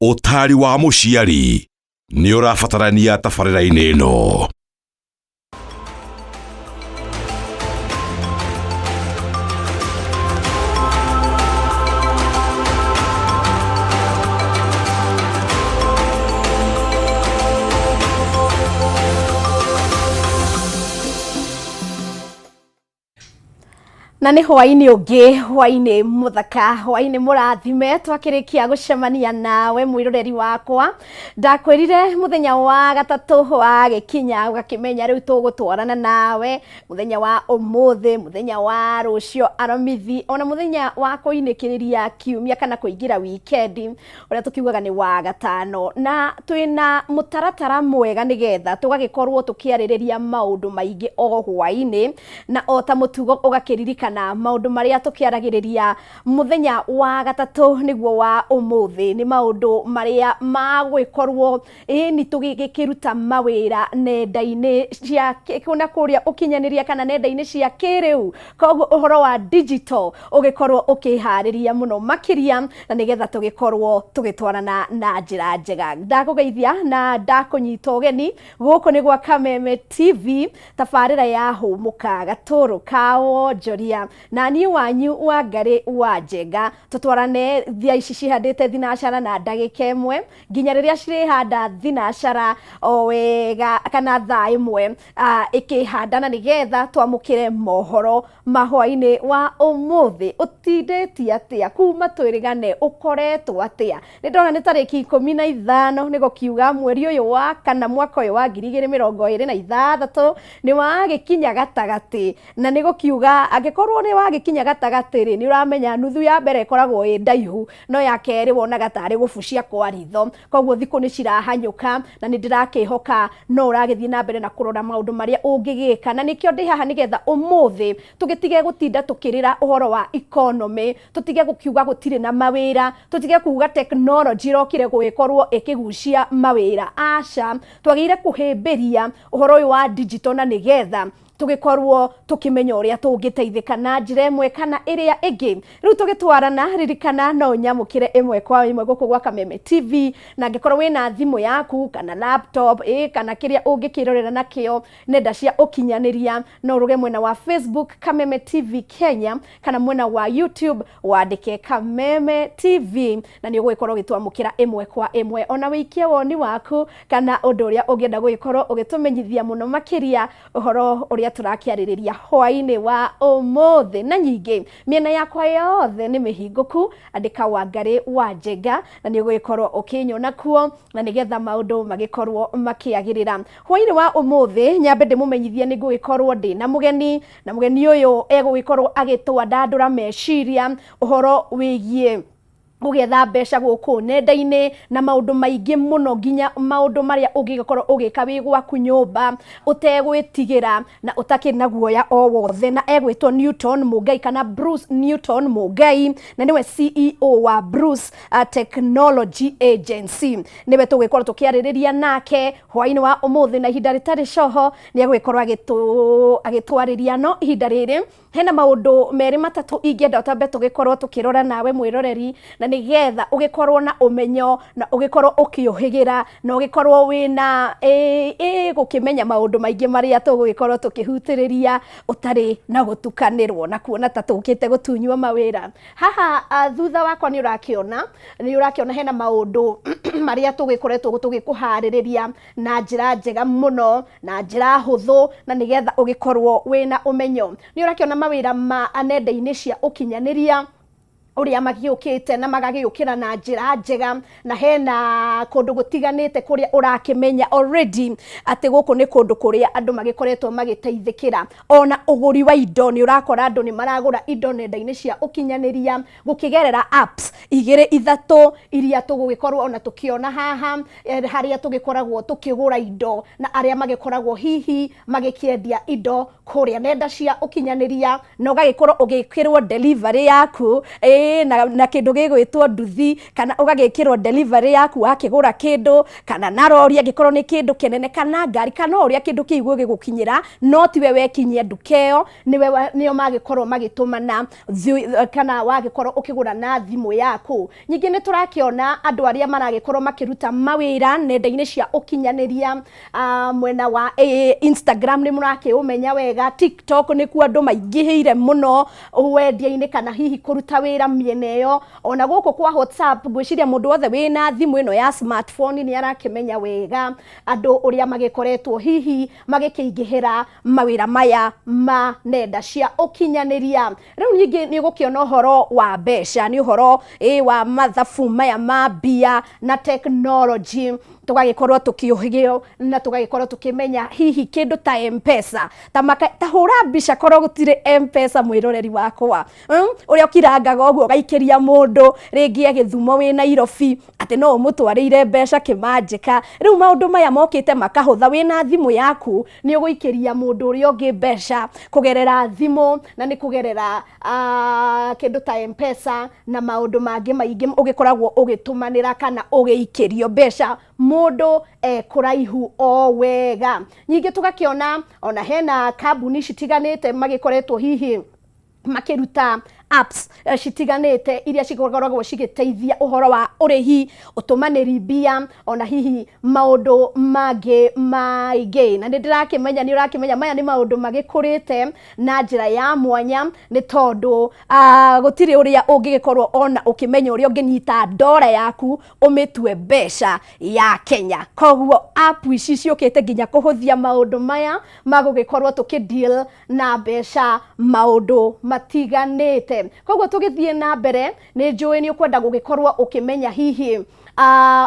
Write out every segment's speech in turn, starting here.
Ũtari wa mũciari nĩ ũrabatarania tabarĩra-inĩ ĩno. Na nĩ hwainĩ ũngĩ, hwainĩ mũthaka, hwainĩ mũrathime, twakĩrĩkia gũcemania nawe mwĩroreri wakwa. Ndakwĩrire mũthenya wa gatatũ wa gĩkinya ũgakĩmenya rĩu tũgũtwarana nawe, mũthenya wa ũmũthĩ, mũthenya wa rũcio aramithi, ona mũthenya wa kũinĩkĩrĩria kiumia kana kũingĩra wikendi ũrĩa tũkiugaga nĩ wa gatano, na twĩna mũtaratara mwega nĩgetha tũgagĩkorwo tũkĩarĩrĩria maũndũ maingĩ o hwainĩ, na o ta mũtugo ũgakĩririkana na maũndũ marĩa tũkĩaragĩrĩria mũthenya wa gatatũ nĩguo wa ũmũthĩ nĩ maũndũ marĩa magwĩkorwo ni tũgĩkĩruta mawĩra nenda-inĩ cia kuna kũrĩa ũkinyanĩria kana nenda-inĩ cia kĩrĩu, koguo ũhoro wa digital ũgĩkorwo ũkĩharĩria mũno makĩria na nĩgetha tũgĩkorwo tũgĩtwarana na njĩra njega. Ndakũgeithia na ndakũnyita ũgeni gũkũ nĩ gwa Kameme TV, tabarĩra ya hũmũka gatũrũ ka wonjoria, na niĩ wanyu wa Ngari wa Njenga, tũtwarane thia ici cihandĩte thinacara na ndagĩka ĩmwe nginya rĩrĩa cirĩhanda thinacara o wega kana thaa ĩmwe ĩkĩhandana nĩgetha twamũkĩre mohoro mahwa-inĩ wa ũmũthĩ. Ũtindĩtie atĩa kuma twĩrĩgane, ũkoretwo atĩa? Nĩ ndona nĩ tarĩki 15 nĩ gũkiuga mweri ũyũ wa kana mwaka ũyũ wa 2026 nĩ wagĩkinya gatagatĩ, na nĩ gũkiuga angĩkorwo nĩ wagĩkinya gatagatĩ-rĩ nĩ ũramenya nuthu ya mbere ĩkoragwo ĩ ndaihu, no ya kerĩ wonaga tarĩ gũbucia kwa ritho, koguo thikũ nĩ cirahanyũka na nĩ ndĩrakĩhoka no ũragĩthiĩ na mbere na kũrora maũndũ marĩa ũngĩgĩka, na nĩkĩo ndĩ haha nĩgetha ũmũthĩ tũgĩtige gũtinda tũkĩrĩra ũhoro wa economy, tũtige gũkiuga gũtirĩ na mawĩra, tũtige kuga technology ĩrokire gũgĩkorwo ĩkĩgucia mawĩra. Aca, twagĩrĩire kũhĩmbĩria ũhoro ũyũ wa digital na nĩgetha tũgĩkorwo tũkĩmenya ũrĩa tũngĩteithĩka na njĩra ĩmwe kana ĩrĩa ĩngĩ. Rĩu tũgĩtwarana, ririkana no nyamũkĩre ĩmwe kwa ĩmwe gũkũ gwa Kameme TV, na angĩkorwo wĩna thimũ yaku kana laptop kana kĩrĩa ũngĩkĩrorera nakĩo nenda cia ũkinyanĩria, no ũruge mwena wa Facebook Kameme TV Kenya kana mwena wa YouTube wandĩke Kameme TV, na nĩ ũgũgĩkorwo ũgĩtwamũkĩra ĩmwe kwa ĩmwe. Ona wĩikie woni waku kana ũndũ ũrĩa ũngĩenda gũgĩkorwo ũgĩtũmenyithia mũno makĩria ũhoro ũrĩa tũrakĩarĩrĩria hwainĩ wa ũmũthĩ. Na nyingĩ mĩena yakwa yothe nĩ mĩhingũku, andĩka wa Ngari wa Njenga na nĩ ũgũgĩkorwo ũkĩnyona kuo, na nĩgetha maũndũ magĩkorwo makĩagĩrĩra. Hwainĩ wa ũmũthĩ nyambe ndĩmũmenyithie nĩ ngũgĩkorwo ndĩ na mũgeni, na mũgeni ũyũ egũgĩkorwo agĩtwandandũra meciria ũhoro wĩgiĩ ũgetha mbeca gũkũ nenda-inĩ na maũndũ maingĩ mũno, nginya maũndũ marĩa ũngĩkorwo ũgĩka wĩ gwaku nyũmba ũtegwĩtigĩra na ũtakĩrĩ na guoya o wothe. Na egwĩtwo Newton Mũngai kana Bruce Newton Mũngai, na nĩwe CEO wa Bruce Technology Agency. Nĩwe tũgĩkorwo tũkĩarĩrĩria nake hwainĩ wa ũmũthĩ, na ihinda rĩtarĩ coho nĩ egũgĩkorwo agĩtwarĩria no ihinda rĩrĩ hena maũndũ merĩ matatũ ingĩenda ũtambe tũgĩkorwo tũkĩrora nawe mwĩroreri, na nĩgetha ũgĩkorwo na ũmenyo na ũgĩkorwo ũkĩũhĩgĩra na ũgĩkorwo wĩna gũkĩmenya maũndũ maingĩ marĩa tũgũgĩkorwo tũkĩhutĩrĩria ũtarĩ na gũtukanĩrwo na kuona ta tũkĩte gũtunywo mawĩra. Haha thutha wakwa nĩ ũrakĩona hena maũndũ marĩa tũgĩkoretwo tũgĩkũharĩrĩria na njĩra njega mũno, na njĩra hũthũ, na nĩgetha ũgĩkorwo wĩna ũmenyo. Nĩ ũrakĩona mawĩra ma nenda-inĩ cia ũkinyanĩria ũrĩa magĩũkĩte na magagĩũkĩra na njĩra njega, na hena kũndũ gũtiganĩte kũrĩa ũrakĩmenya already atĩ gũkũ nĩ kũndũ kũrĩa andũ magĩkoretwo magĩteithĩkĩra. Ona ũgũri wa indo nĩ ũrakora andũ nĩ maragũra indo nenda-inĩ cia ũkinyanĩria gũkĩgerera apps 2-3 iria tũgũgĩkorwo ona tũkĩona haha, harĩa tũgĩkoragwo tũkĩgũra indo na arĩa magĩkoragwo hihi magĩkĩendia indo kũrĩa nenda cia ũkinyanĩria, na ũgagĩkorwo ũgĩkĩrwo delivery yaku na kindu gigwitwo nduthi kana ugagikirwo delivery yaku wakigura kindu kana na rori angikorwo ni kindu kinene kana ngari kana uria kindu kiigu gigukinyira no tiwe wekinyia ndukeo nio magikorwo magitumana kana wagikorwo ukigura na thimu yaku. Nyingi ni turakiona andu aria maragikorwo makiruta mawira nenda-ini cia ukinyaniria mwena wa Instagram ni murakiumenya wega, TikTok ni ku andu maingihire muno wendia-ini kana hihi kuruta wira miene yo, ona guku kwa WhatsApp gwiciria mundu wothe wina thimu ino ya smartphone ni arakimenya wega andu uria magikoretwo hihi magikingihira mawira maya ma nenda cia ukinyaniria. Riu nyingi ni gukiona uhoro wa besha, ni uhoro wa mathabu maya ma bia na technology, tugagikorwo tukihigio na tugagikorwo tukimenya hihi kindu ta M-Pesa ta hura mbica korwo gutire M-Pesa mwiroreri wakwa uria ukirangaga uguo gaikiria mundu ringi agithumo wi Nairobi ati no umutwarire mbeca kimanjika. Riu maundu maya mokite makahutha wina thimu yaku ni uguikiria mundu uria ungi mbeca kugerera thimu na ni kugerera kindu ta M-Pesa na maundu mangi maingi ugikoragwo ugitumanira kana ugiikirio mbeca mundu kuraihu o wega. Nyingi tugakiona ona hena kambuni citiganite magikoretwo hihi makiruta apps citiganite iria cikoragwo cigiteithia uhoro wa urihi, utumaniri mbia, ona hihi maundu mangĩ maingĩ. Na ndirakimenya ni urakimenya maya ni maundu magikurite na njira ya mwanya ni tondu gutiri uria ungigikorwo ona ukimenya uria unginyita ndora yaku umitwe mbeca ya Kenya. Koguo app ici ciukite nginya kuhuthia maundu maya magugikorwo tukideal na mbeca maundu matiganite. Koguo tugithie na mbere ni njui ni ukwenda gugikorwo ukimenya hihi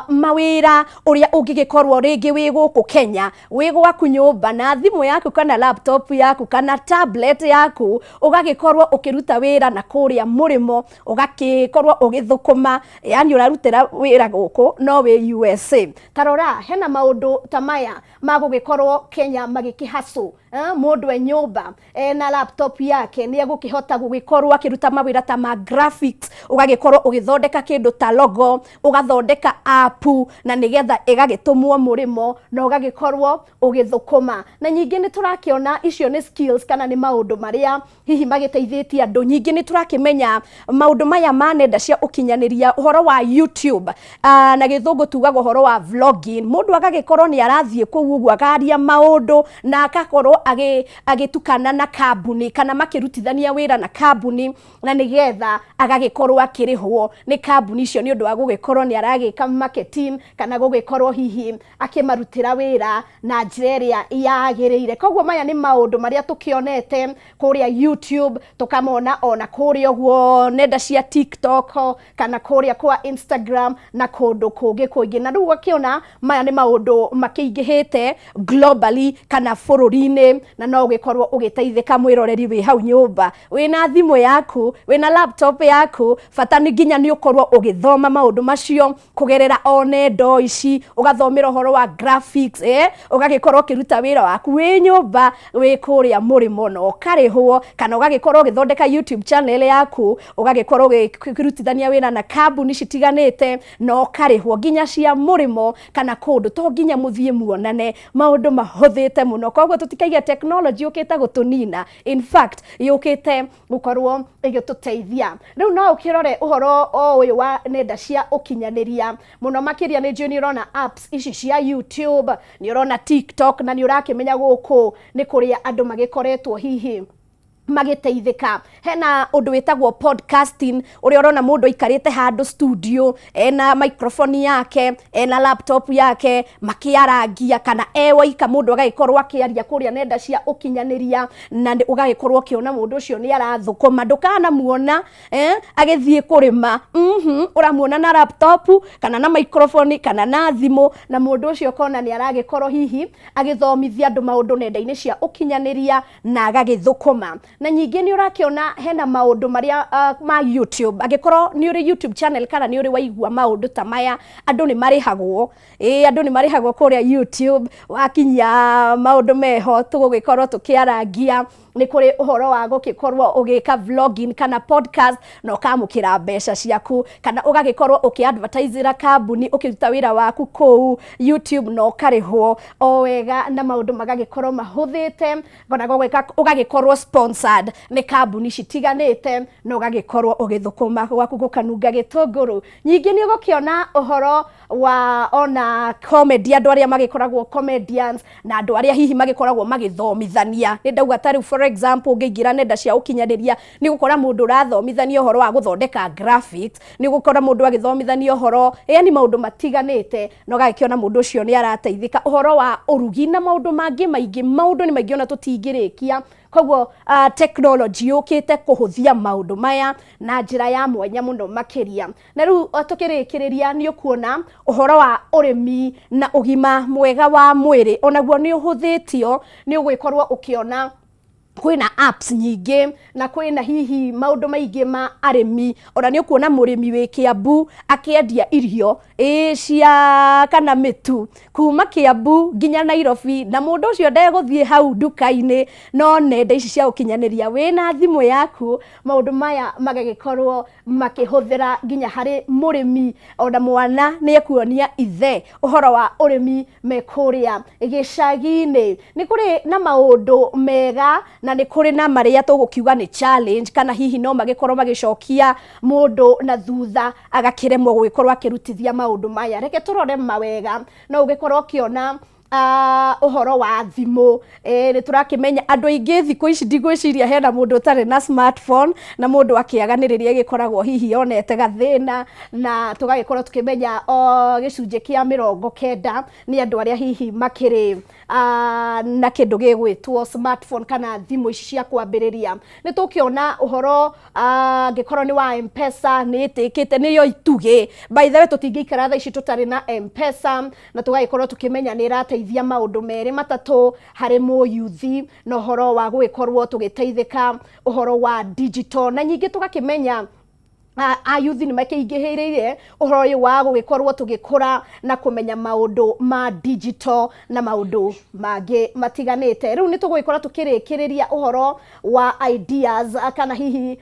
mawira uria ungigikorwo ringi wi guku Kenya wi gwaku nyumba na thimu yaku kana laptop yaku kana tablet yaku ugagikorwo ukiruta wira na kuria murimo ugagikorwo ugithukuma, yani urarutira wira guku no wi USA. Tarora hena maundu tamaya magugikorwo Kenya magikihasu mundu e nyumba na laptop yake ni agukihota gugikorwo akiruta mawira ta ma graphics, ugagikorwo ugithondeka kindu ta logo, ugathondeka app na nigetha igagitumwo murimo na ugagikorwo ugithukuma. Na nyingi ni turakiona icio ni skills kana ni maundu maria hihi magiteithitie andu. Nyingi ni turakimenya maundu maya ma nenda cia ukinyaniria, uhoro wa YouTube na githungu tugaga uhoro wa vlogging. Mundu agagikorwo ni arathie kuu uguo akaria maundu na akakorwo agitukana na kambuni kana makirutithania wira na kambuni na nigetha agagikorwo akirihwo ni kambuni icio ni undu wa gugikorwo ni aragika marketing kana gugikorwo hihi akimarutira wira na njira iria yagiriire. Koguo maya ni maundu maria tukionete kuria YouTube, tukamona ona kuria uguo nenda cia TikTok kana kuria kwa Instagram na kundu kungi kuingi. Na riu wakiona maya ni maundu makingihite globally kana bururi-ini na no ugikorwo ugiteithika mwiroreri wi hau nyumba wina thimu yaku wina laptop yaku. Bata ni nginya ni ukorwo ugithoma maundu macio kugerera onendo ici, ugathomera uhoro wa graphics ugagikorwo kiruta wira waku wi nyumba wi kuria murimo no karihwo, kana ugagikorwo ugithondeka YouTube channel yaku ugagikorwo ukirutithania wira na kambuni citiganite no karihwo nginya cia murimo kana kundu to nginya muthie muonane. Maundu mahuthite muno, koguo tutikaiga technology ukite gutunina, in fact yukite gukorwo igituteithia. Riu no ukirore uhoro o uyu wa nenda cia ukinyaniria muno makiria ni njui ni urona apps ici cia YouTube, ni urona TikTok na ni urakimenya guku ni kuria andu magikoretwo hihi magiteithika. Hena undu witagwo podcasting uria urona mundu ikarite handu studio ena microphone yake ena laptop yake makiarangia kana ewaika mundu agagikorwo akiaria kuria nenda cia ukinyaniria na ugagikorwo kiona mundu ucio ni arathukuma. Ndukana muona agithie kurima uramuona na laptop kana na microphone kana na thimu na mundu ucio kona ni aragikorwo hihi agithomithia andu maundu nenda-ini cia ukinyaniria na agagithukuma. na nyingĩ nĩ ũrakĩona hena maũndũ marĩa ma YouTube. Angĩkorwo nĩ ũrĩ YouTube channel kana nĩ ũrĩ waigua maũndũ ta maya, andũ nĩ marĩhagwo. Andũ nĩ marĩhagwo kũrĩa YouTube, wakinya maũndũ meho tũgũgĩkorwo tũkĩarangia. Nĩ kũrĩ ũhoro wa gũgĩkorwo ũgĩka vlogging kana podcast na ũkamũkĩra mbeca ciaku, kana ũgagĩkorwo ũkĩ-advertise-ĩra kambuni ũkĩruta wĩra waku kũu YouTube na ũkarĩhwo o wega na maũndũ magagĩkorwo mahũthĩte, kana ũgagĩkorwo sponsored nĩ kambuni citiganĩte na ũgagĩkorwo ũgĩthũkũma gwaku gũkanunga gĩtũngũrũ. Ningĩ nĩ ũgũkĩona ũhoro wa ona comedy, andũ arĩa magĩkoragwo comedians na andũ arĩa hihi magĩkoragwo magĩthomithania. Nĩ ndauga ta rĩu for example ũngĩingĩra nenda cia ũkinyanĩria nĩ gũkora mũndũ ũrathomithania ũhoro wa gũthondeka graphics, nĩ gũkora mũndũ agĩthomithania ũhoro, yani maũndũ matiganĩte, na ũgagĩkĩona mũndũ ũcio nĩ arateithĩka. Ũhoro wa ũrugi na maũndũ mangĩ maingĩ, maũndũ nĩ maingĩ ona tũtingĩrĩkia. Koguo technology yũkĩte kũhũthia maũndũ maya na njĩra ya mwanya mũno makĩria. Na rĩu tũkĩrĩkĩrĩria nĩ ũkuona ũhoro wa ũrĩmi na ũgima mwega wa mwĩrĩ onaguo nĩ ũhũthĩtio, nĩ ũgũgĩkorwo ũkĩona kwĩna apps nyingĩ na kwĩna hihi maũndũ maingĩ ma arĩmi. Ona nĩ ũkuona mũrĩmi wĩ Kiambu akĩendia irio cia kana mĩtu kuma Kiambu nginya Nairobi, na mũndũ ũcio ndegũthiĩ hau nduka-inĩ, no nenda ici cia ũkinyanĩria wĩna thimũ yaku, maũndũ maya magagĩkorwo makĩhũthĩra nginya harĩ mũrĩmi. Ona mwana nĩ ekuonia ithe ũhoro wa ũrĩmi me kũrĩa gĩcagi-inĩ. Nĩ kũrĩ na maũndũ mega na nĩ kũrĩ na marĩa tũgũkiuga nĩ challenge, kana hihi no magĩkorwo magĩcokia mũndũ na thutha agakĩremwo gũgĩkorwo akĩrutithia maũndũ maya. Reke tũrore mawega, no ũgĩkorwo ũkĩona ũhoro wa thimũ. Nĩ tũrakĩmenya andũ aingĩ thikũ ici ndigwĩciria hena mũndũ ũtarĩ na smartphone, na mũndũ akĩaganĩrĩria gĩkoragwo hihi onete gathĩna, na tũgagĩkorwo tũkĩmenya gĩcunjĩ kĩa 90 nĩ andũ arĩa hihi makĩrĩ na kĩndũ gĩgwĩtwo smartphone kana thimũ ici cia kwambĩrĩria. Nĩ tũkĩona ũhoro angĩkorwo nĩ wa M-Pesa nĩ ĩtĩkĩte, nĩyo itugĩ. By the way tũtingĩikara thaa ici tũtarĩ na M-Pesa, na tũgagĩkorwo tũkĩmenya nĩ ĩrateithia maũndũ merĩ matatũ harĩ mũyuthi, na ũhoro wa gũgĩkorwo tũgĩteithĩka ũhoro wa digital. Na nyingĩ tũgakĩmenya ayuthi nĩ makĩingĩhĩrĩire ũhoro ũyũ wa gũgĩkorwo tũgĩkũra na kũmenya maũndũ ma digital na maũndũ mangĩ matiganĩte. Rĩu nĩ tũgũgĩkora tũkĩrĩkĩrĩria ũhoro wa ideas kana hihi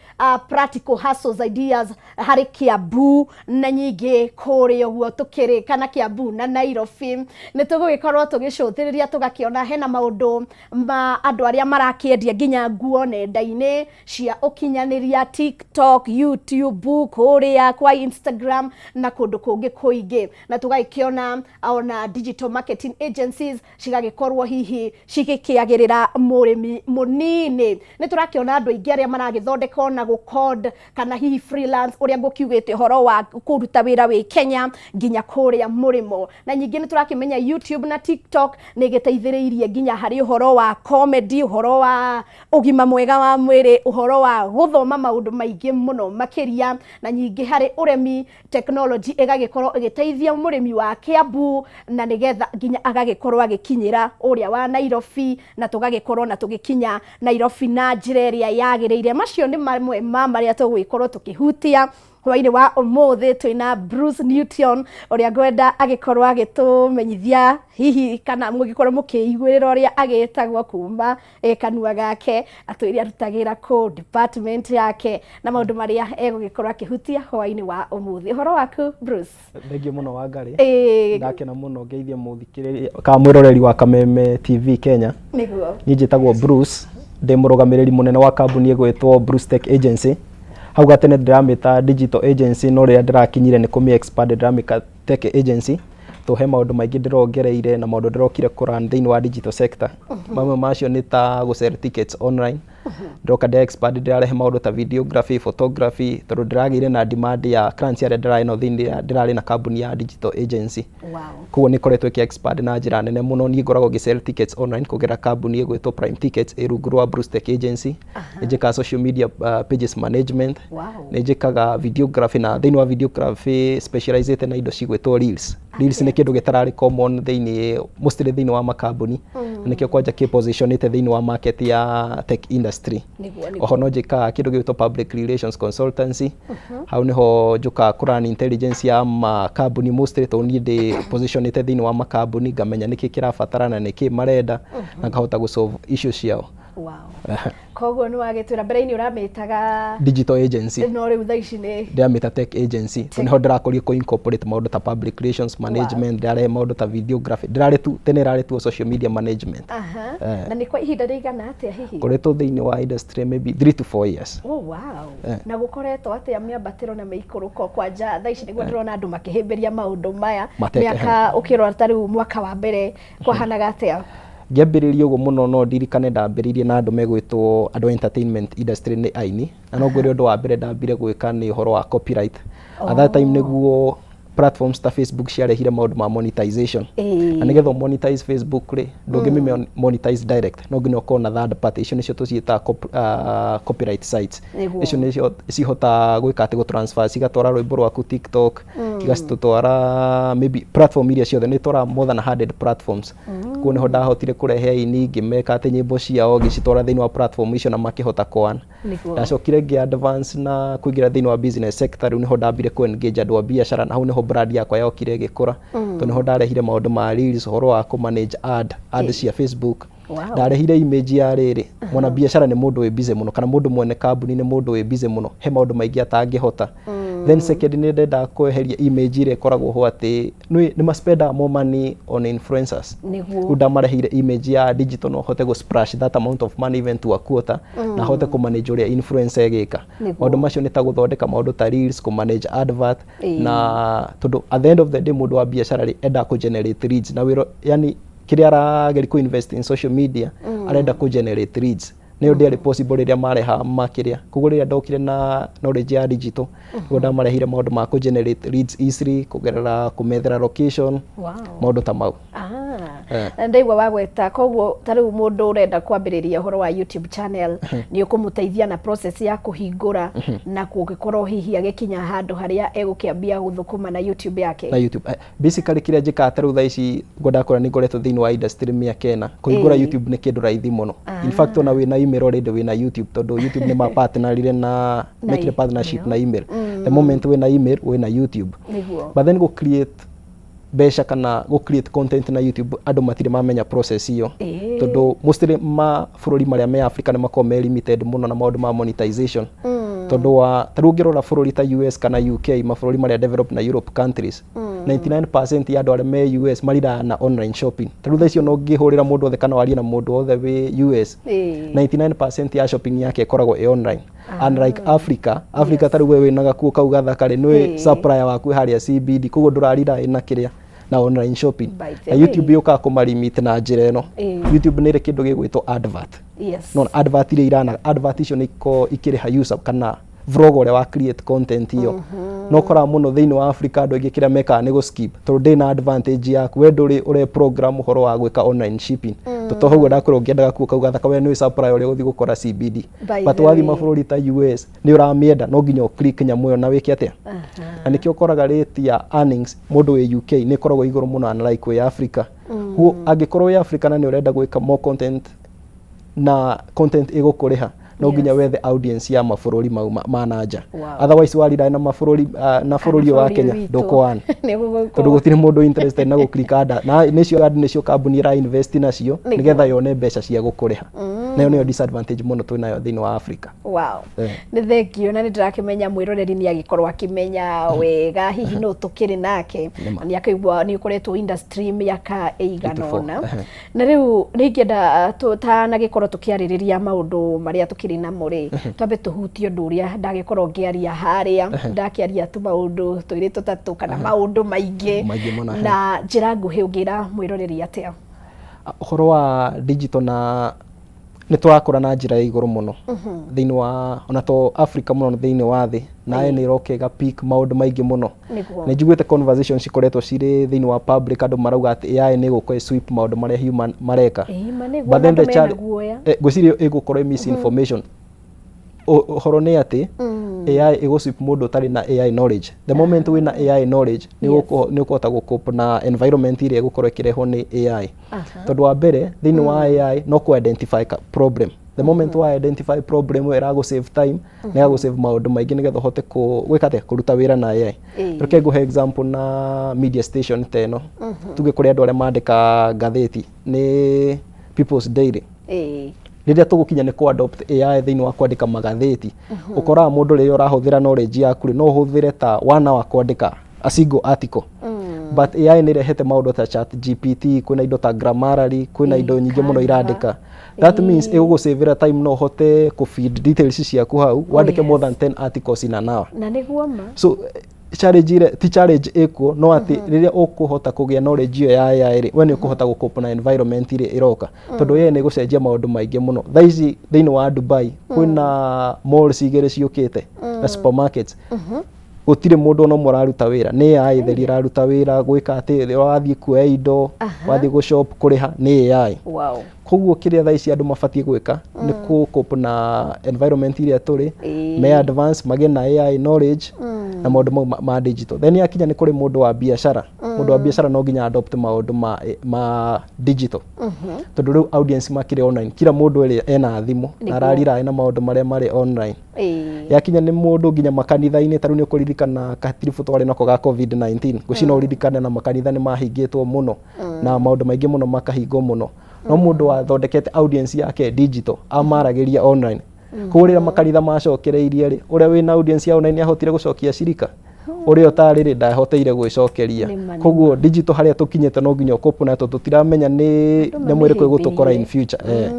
practical hustles ideas harĩ Kiambu na nyingĩ kũrĩa ũguo tũkĩrĩ kana Kiambu na Nairobi. Nĩ tũgũgĩkorwo tũgĩcũthĩrĩria tũgakĩona hena maũndũ ma andũ arĩa marakĩendia nginya nguo nenda-inĩ cia ũkinyanĩria, TikTok, YouTube, kũrĩa kwa Instagram na kũndũ kũngĩ kũingĩ. Na tũgagĩkĩona ona digital marketing agencies cigagĩkorwo hihi cigĩkĩagĩrĩra mũrĩmi mũnini. Nĩ tũrakĩona andũ aingĩ arĩa maragĩthondeka na gũcode kana hihi freelance ũrĩa ngũkiugĩte ũhoro wa kũruta wĩra wĩ Kenya nginya kũrĩa mũrĩmo. Na nyingĩ nĩ tũrakĩmenya YouTube na TikTok nĩ gĩteithĩrĩirie nginya harĩ ũhoro wa comedy, ũhoro wa ũgima mwega wa mwĩrĩ, ũhoro wa gũthoma maũndũ maingĩ mũno makĩria. Na nyingĩ harĩ ũrĩmi technology ĩgagĩkorwo ĩgĩteithia mũrĩmi wa Kiambu na nĩgetha nginya agagĩkorwo agĩkinyĩra ũrĩa wa Nairobi, na tũgagĩkorwo na tũgĩkinya Nairobi na njĩra ĩrĩa yagĩrĩire. Macio nĩ mamwe ma marĩa tũgũgĩkorwo tũkĩhutia hwainĩ wa ũmũthĩ. Twĩna Bruce Newton ũrĩa ngwenda agĩkorwo agĩtũmenyithia hihi kana mũgĩkorwo mũkĩiguĩra ũrĩa agĩtagwo kuma kanua gake, atwĩre arutagĩra kũ department yake na maũndũ marĩa egũgĩkorwo akĩhutia hwainĩ wa ũmũthĩ. Ũhoro waku Bruce? Thengio mũno Wangari. Ndakena mũno ngeithia mũthikĩrĩria ka mwĩroreri wa Kameme TV Kenya. Nĩguo. Niĩ njĩtagwo Bruce, ndĩ mũrũgamĩrĩri mũnene wa kambuni ĩgwĩtwo Bruce Tech Agency. Hau gatene ndĩramĩta digital agency, no rĩrĩa ndĩrakinyire nĩ kũmĩ-expand ndĩramĩka tech agency. Tũhe maũndũ maingĩ ndĩrongereire na maũndũ ndĩrokire kũrun thĩinĩ wa digital sector. Mamwe macio nĩ ta gũsell tickets online. Ndoka ndĩra-expand ndĩrarehe maũndũ ta videography, photography, tondũ ndĩragĩire na demand ya clients arĩa ndĩrarĩ no thĩinĩ ndĩrarĩ na kambuni ya digital agency. Koguo nĩ koretwo ĩkĩ-expand na njĩra nene mũno. Niĩ ngoragwo ngĩsell tickets online kũgerera kambuni ĩgwĩtwo Prime Tickets ĩ rungu rwa Bruce Tech Agency. Nĩ njĩkaga social media pages management. Nĩ njĩkaga videography, na thĩinĩ wa videography specialized na indo cigwĩtwo reels. Reels nä kä ndå gä tararä common mostly thä-inä wa makambuni nä kä o kwanja kä positionäte thä-inä wa market ya tech industry. Oho no njä kaga kä ndå gä two public relations consultancy hau nä ho njå kaga kå run intelligence ya makambuni mostly to niä ndä positionäte thä-inä wa makambuni ngamenya nä kä kä rabatarana nä kä marenda na ngahota gå solve issues ciao. Wow. Koguo nä wagä twä ra mbere-inä å ramä taga digital agency no rä u thaa ici nä ndäramä tech agency nä ho ndärakorio kå incorporate maå ndå ta public relations management ndärarehe maå ndå ta videography ndärarä tu tene rarä tu social media management. Na nä kwa ihinda rä igana atä hihi koretwo thä-inä wa industry maybe 3 to 4 years. Oh, wow. Na gå koretwo atä a mä ambatä na mä ikå rå ko kwanja thaa ici nä guo ndä rona andå makä hä mbä ria maå ndå maya mä aka å kä rora ta rä u mwaka wa mbere kwahanaga atä a ngĩambĩrĩria ũguo mũno no ndirikane ndambĩrĩirie na andũ megwĩtwo andũ entertainment industry nĩ aini na no ngwĩre ũndũ wa mbere ndambire gwĩka nĩ ũhoro wa copyright. At that time nĩguo platforms ta Facebook ciarehire maũndũ ma monetization na nĩgetha monetize Facebook rĩ ndũngĩmĩ monetize direct no nginya ũkorwo na third party icio nĩcio tũciĩtaga copyright sites icio nĩcio cihota gwĩka atĩ gũ-transfer cigatwara rwĩmbo rwaku TikTok igacitũtwara maybe platform iria ciothe nĩ twara more than 100 platforms kuo nĩho ndahotire kũrehe aini ngĩmeka atĩ nyĩmbo ciao ngĩcitwara thĩinĩ wa platform icio na makĩhota kwan ndacokire ngĩ advance na kũingĩra thĩinĩ wa business sector rĩu nĩho ndambire kũ engage andũ a biacara na hau nĩho brand yakwa yokire gĩkũra to nĩho ndarehire maũndũ ma reels ũhoro wa kũ manage ad cia Facebook. Ndarehire image ya rĩrĩ mwana biacara nĩ mũndũ wĩ busy mũno kana mũndũ mwene kambuni nĩ mũndũ wĩ busy mũno he maũndũ maingĩ atangĩhota. Then second nĩ ndenda kweheria image ĩrĩa ĩkoragwo ho atĩ nĩ ma spend more money on influencers nĩguo ndamarehire image ya digital no hote go splash that amount of money even to a quarter na hote ku manage ũrĩa influencer ĩgĩka. Maũndũ macio nĩ ta gũthondeka maũndũ ta reels ku manage advert na tondũ at the end of the day mũndũ wa biacara rĩ enda ku generate leads na wĩra yani kĩrĩa arageri ku invest in social media arenda ku generate leads nĩyo ndĩarĩ possible rĩrĩa mareha makĩrĩa koguo rĩrĩa ndokire na knowledge ya digital nĩguo ndamarehire maũndũ ma ku generate leads easily kũgerera kũmethera location maũndũ ta mau. Ndaigua wagweta koguo ta rĩu mũndũ ũrenda kwambĩrĩria ũhoro wa YouTube channel nĩ ũkũmũteithia na process ya kũhingũra na kũgĩkorwo hihi agĩkinya handũ harĩa egũkĩambia gũthũkũma na YouTube yake. Na YouTube basically kĩrĩa njĩkaga ta rĩu thaa ici ngondakora nĩ ngoretwo thĩinĩ wa industry mĩaka ĩna kũhingũra YouTube nĩ kĩndũ raithi mũno. In fact ona wĩna email already wĩna YouTube tondũ YouTube nĩ mapartnerire na mekire partnership na email. The moment wĩna email wĩna YouTube. But then go create mbeca kana go create content na YouTube andũ matirĩ mamenya process iyo tondũ mostly mabũrũri marĩa me Africa nĩ makoragwo me limited mũno na maũndũ ma monetization tondũ wa ta rĩu ũngĩrora bũrũri ta US kana UK mabũrũri marĩa developed na Europe countries 99% ya andũ arĩa me US marira na online shopping. Ta rĩu thaa icio no ngĩhũrĩra mũndũ othe kana warie na mũndũ othe wĩ US 99% ya shopping yake ĩkoragwo ĩ online. Unlike Africa ta rĩu we wĩna gakuo kau gathaka-rĩ nĩ supplier waku harĩa CBD koguo ndũrarira ĩna kĩrĩa na online shopping. Na YouTube yũkaga kũmarimit na njĩra ĩno. YouTube nĩ ĩrĩ kĩndũ gĩgwĩtwo advert. No advert iria irana advert icio nĩ ikĩrĩha user kana vlog ũrĩa wa create content iyo. No kora mũno thĩinĩ wa Africa andũ aingĩ kĩrĩa mekaga nĩ gũ-skip tondũ ndĩna advantage yaku we ndũrĩ ũre program ũhoro wa gwĩka online shipping. To hau ndakorwo ngĩendaga kuo kau gathaka we nĩ supplier ũrĩa gũthiĩ gũkora CBD. But wathi mabũrũri ta US nĩ ũramĩenda no nginya click nyamũ ĩyo na wĩke atĩa. Na nĩkĩo ũkoraga rate ya earnings mũndũ wĩ UK nĩ ĩkoragwo igũrũ mũno unlike wĩ Africa. Angĩkorwo wĩ Africa na nĩ ũrenda gwĩka more content na content ĩgũkũrĩha no nginya wethe audience ya mabũrũri mau ma nanja. Otherwise warira na mabũrũri na bũrũri wa Kenya ndũkwana tondũ gũtirĩ mũndũ interested na gũ-click ad na nĩcio kambuni ĩra invest nacio nĩgetha yone mbeca cia gũkũrĩha. Nayo nĩyo disadvantage mũno twĩnayo thĩinĩ wa Africa. Nĩ thengio na nĩ ndĩrakĩmenya mwĩroreri nĩ agĩkorwo akĩmenya wega hihi no tũkĩrĩ nake nĩ akaigua nĩ ũkoretwo industry mĩaka ĩigana ũna na rĩu nĩ ingĩenda tũtanagĩkorwo tũkĩarĩrĩria maũndũ marĩa tũkĩrĩ namo rĩ twambe tũhutie ũndũ ũrĩa ndagĩkorwo ngĩaria harĩa ndakĩaria tu maũndũ twĩrĩ tũtatũ kana maũndũ maingĩ na njĩra nguhĩ ũngĩra mwĩroreri atĩa ũhoro wa digital na nĩ tũrakũra na njĩra ya igũrũ mũno thĩinĩ wa ona to Africa mũno thĩinĩ wa thĩ nawe nĩ ĩroka ĩga-pick maũndũ maingĩ mũno. Nĩ njiguĩte conversations cikoretwo cirĩ thĩinĩ wa public andũ marauga atĩ AI nĩ ĩgũkorwo sweep maũndũ marĩa human mareka. But then the challenge ngwĩciria ĩgũkorwo misinformation horo nĩ atĩ AI ĩgũswip mũndũ ũtarĩ na AI knowledge. The moment wĩna AI knowledge nĩ ũkũhota gũcope na environment ĩrĩa ĩgũkorwo ĩkĩrehwo nĩ AI. Tondũ wa mbere thĩinĩ wa AI no ku-identify problem. The moment wa identify problem ĩragũ save time na ĩgagũ save maũndũ maingĩ nĩgetha ũhote kũruta wĩra na AI. Reke ngũhe example na media station ta ĩno. Tuge kũrĩ andũ arĩa mandĩka ngathĩti nĩ People's Daily. Rĩrĩa tũgũkinya nĩ ku-adopt AI thĩinĩ wa kwandĩka magathĩti, ũkoraga mũndũ rĩrĩa ũrahũthĩra knowledge yaku no ũhũthĩre ta 1 hour kwandĩka a single article. But AI nĩ rehete maũndũ ta ChatGPT, kwĩna indo ta Grammarly, kwĩna indo nyingĩ mũno irandĩka. That means ĩgũgũsavĩra time no ũhote kũ-feed details ciaku hau, wandĩke more than 10 articles in an hour. Na nĩguo ma. So ti challenge ĩkuo no atĩ rĩrĩa ũkũhota kũgĩa knowledge ĩyo ya AI rĩ, we nĩ ũkũhota gũcope na environment ĩrĩa ĩroka. Tondũ AI nĩ ĩgũcenjia maũndũ maingĩ mũno. Thaa ici thĩinĩ wa Dubai kwĩna malls igĩrĩ ciũkĩte na supermarkets. Gũtirĩ mũndũ ona ũmwe ũraruta wĩra, nĩ AI theri ĩraruta wĩra gwĩka atĩ wathiĩ kuoya indo, wathiĩ gũshop kũrĩha nĩ AI. Koguo kĩrĩa thaa ici andũ mabatiĩ gwĩka nĩ kũ-cope na environment ĩrĩa tũrĩ, me advance magĩe na AI knowledge na maũndũ mau ma digital. Then yakinya nĩ kũrĩ mũndũ wa biacara. Mũndũ wa biacara no nginya adopt maũndũ ma digital. Tondũ rĩu audience makĩrĩ online, kila mũndũ ĩrĩa ena thimũ na ararira na maũndũ marĩa marĩ online. Yakinya nĩ mũndũ nginya makanitha-inĩ, tarĩu nĩ ũkũririkana katiribu twarĩ nako ga COVID-19. Gũcina ũririkane na makanitha nĩ mahingĩtwo mũno na maũndũ maingĩ mũno makahingwo mũno. No mũndũ wathondekete audience yake digital amaragĩria online. Kũrĩa makanitha macokereirie rĩ, ũrĩa wĩna audience ya online ahotire gũcokia cirika, ũrĩa ũtarĩ rĩ ndahoteire gwĩcokeria. Koguo digital harĩa tũkinyĩte no nginya ũcope na tũtiramenya nĩ nyamũ ĩrĩkũ ĩgũtũkora in future.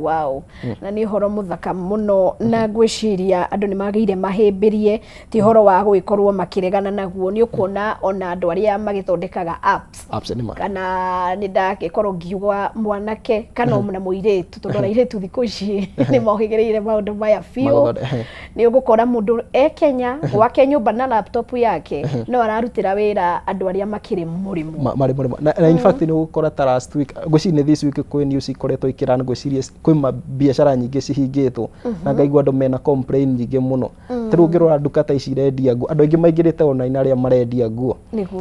Wow. Na nĩ horo mũthaka mũno na ngwĩciria andũ nĩ magĩire mahĩmbĩrie ti horo wa gwĩkorwo makĩregana naguo. Nĩ ũkuona ona andũ arĩa magĩthondekaga apps kana nĩ ndagĩkorwo ngiuga mwanake kana na mũirĩtu, tondũ na airĩtu thikũ ici nĩ mohĩgĩrĩire maũndũ maya biũ. Nĩ ũgũkora mũndũ Kenya gwake nyũmba na laptop yake no ararutĩra wĩra andũ arĩa makĩrĩ mũrimũ. Na in fact nĩ ũgũkora ta last week ngwĩciria this week kwĩ news ikoretwo ikĩrana ngwĩciria kwĩ biacara nyingĩ cihingĩtwo na ngaigua andũ mena complain nyingĩ mũno. Tarĩu ũngĩrora nduka ta ici irendia nguo, andũ aingĩ maingĩrĩte online arĩa marendia nguo.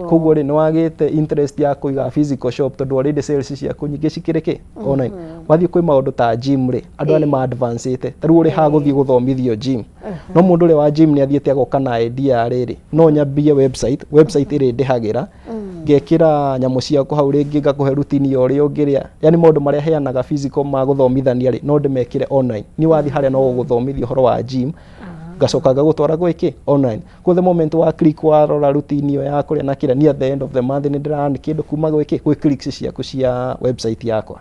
Koguo rĩ nĩ wagĩte interest ya kũiga physical shop tondũ already sales ciaku nyingĩ cikĩrĩ online. Wathiĩ kwĩ maũndũ ta gym rĩ, andũ aya nĩ ma-advancĩte. Tarĩu ũrĩ ha gũthiĩ gũthomithio gym, no mũndũ ũrĩa wa gym nĩ athiĩte agoka na idea rĩrĩ, no nyambie website ĩrĩa ndĩhagĩra, ngekĩra nyamũ ciaku hau rĩngĩ ngakũhe routine ya ũrĩa ũngĩrĩa. Yani maũndũ marĩa heanaga physical ma gũthomithania rĩ no ndĩmekĩre online. Nĩ wathiĩ harĩa no gũthomithio ũhoro wa gym, ngacoka ngagũtwara gwĩkĩ online. Kwa the moment wa click warora routine ĩyo ya kũrĩa na kĩrĩa, near the end of the month nĩ ndĩrarani kĩndũ kuma gwĩkĩ gwĩ clicks ciaku cia website yakwa.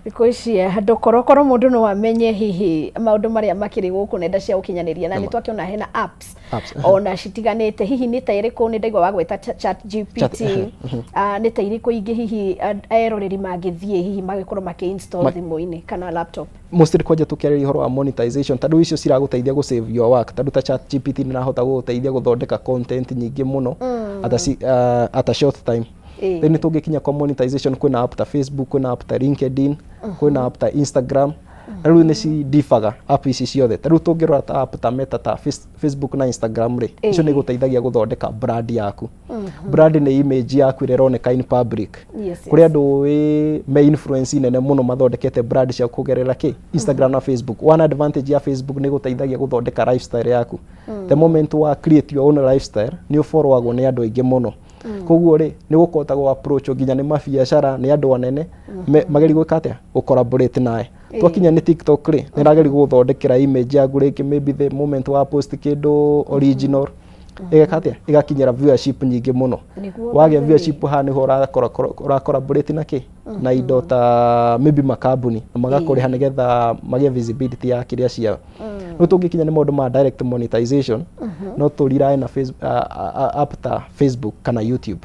Thikũ ici handũ korokoro mũndũ no amenye hihi maũndũ marĩa makĩrĩ gũkũ nenda cia ũkinyanĩria, na nĩ twakĩona hena apps ona citiganĩte. Hihi nĩ ta ĩrĩkũ nĩ ndaigua wagweta ChatGPT, nĩ ta irĩkũ ingĩ hihi eroreri mangĩthiĩ hihi magĩkorwo makĩ-install thimũ-inĩ kana laptop? Mostly kwanja tũkĩarĩria ũhoro wa monetization, tondũ icio ciragũteithia gũ-save your work. Tondũ ta ChatGPT nĩ rahota gũgũteithia gũthondeka content nyingĩ mũno at a short time. Then tũngĩkinya kwa monetization, kwĩna app ta Facebook, kwĩna app ta LinkedIn, kwĩna app ta Instagram. Rĩu nĩ cidifaga app ici ciothe. Rĩu tũngĩrora ta app ta Meta ta Facebook na Instagram rĩ, icio nĩ gũteithagia gũthondeka brand yaku. Brand nĩ image yaku ĩrĩa ĩroneka in public. Kũrĩ andũ me influence nene mũno mathondekete brand cia kũgerera Instagram na Facebook. One advantage ya Facebook nĩ gũteithagia gũthondeka lifestyle yaku. The moment wa create your own lifestyle nĩ ũfollow-agwo nĩ andũ aingĩ mũno. Koguo rĩ nĩ gũkota gũ approach nginya nĩ mabiacara nĩ andũ anene mageri gwĩka atĩa gũ-collaborate nawe. Twakinya nĩ TikTok rĩ nĩ rageri gũthondekera image yaku rĩngĩ maybe the moment wa post kĩndũ original ĩgeka atĩa ĩgakinyĩra viewership nyingĩ mũno. Wagĩa viewership haha nĩho ũra-collaborate na indo ta maybe makambuni magakũrĩha nĩgetha magĩe visibility ya kĩrĩa ciao. No tũngĩkinya nĩ maũndũ ma direct monetization no tũrirae na app ta Facebook kana YouTube.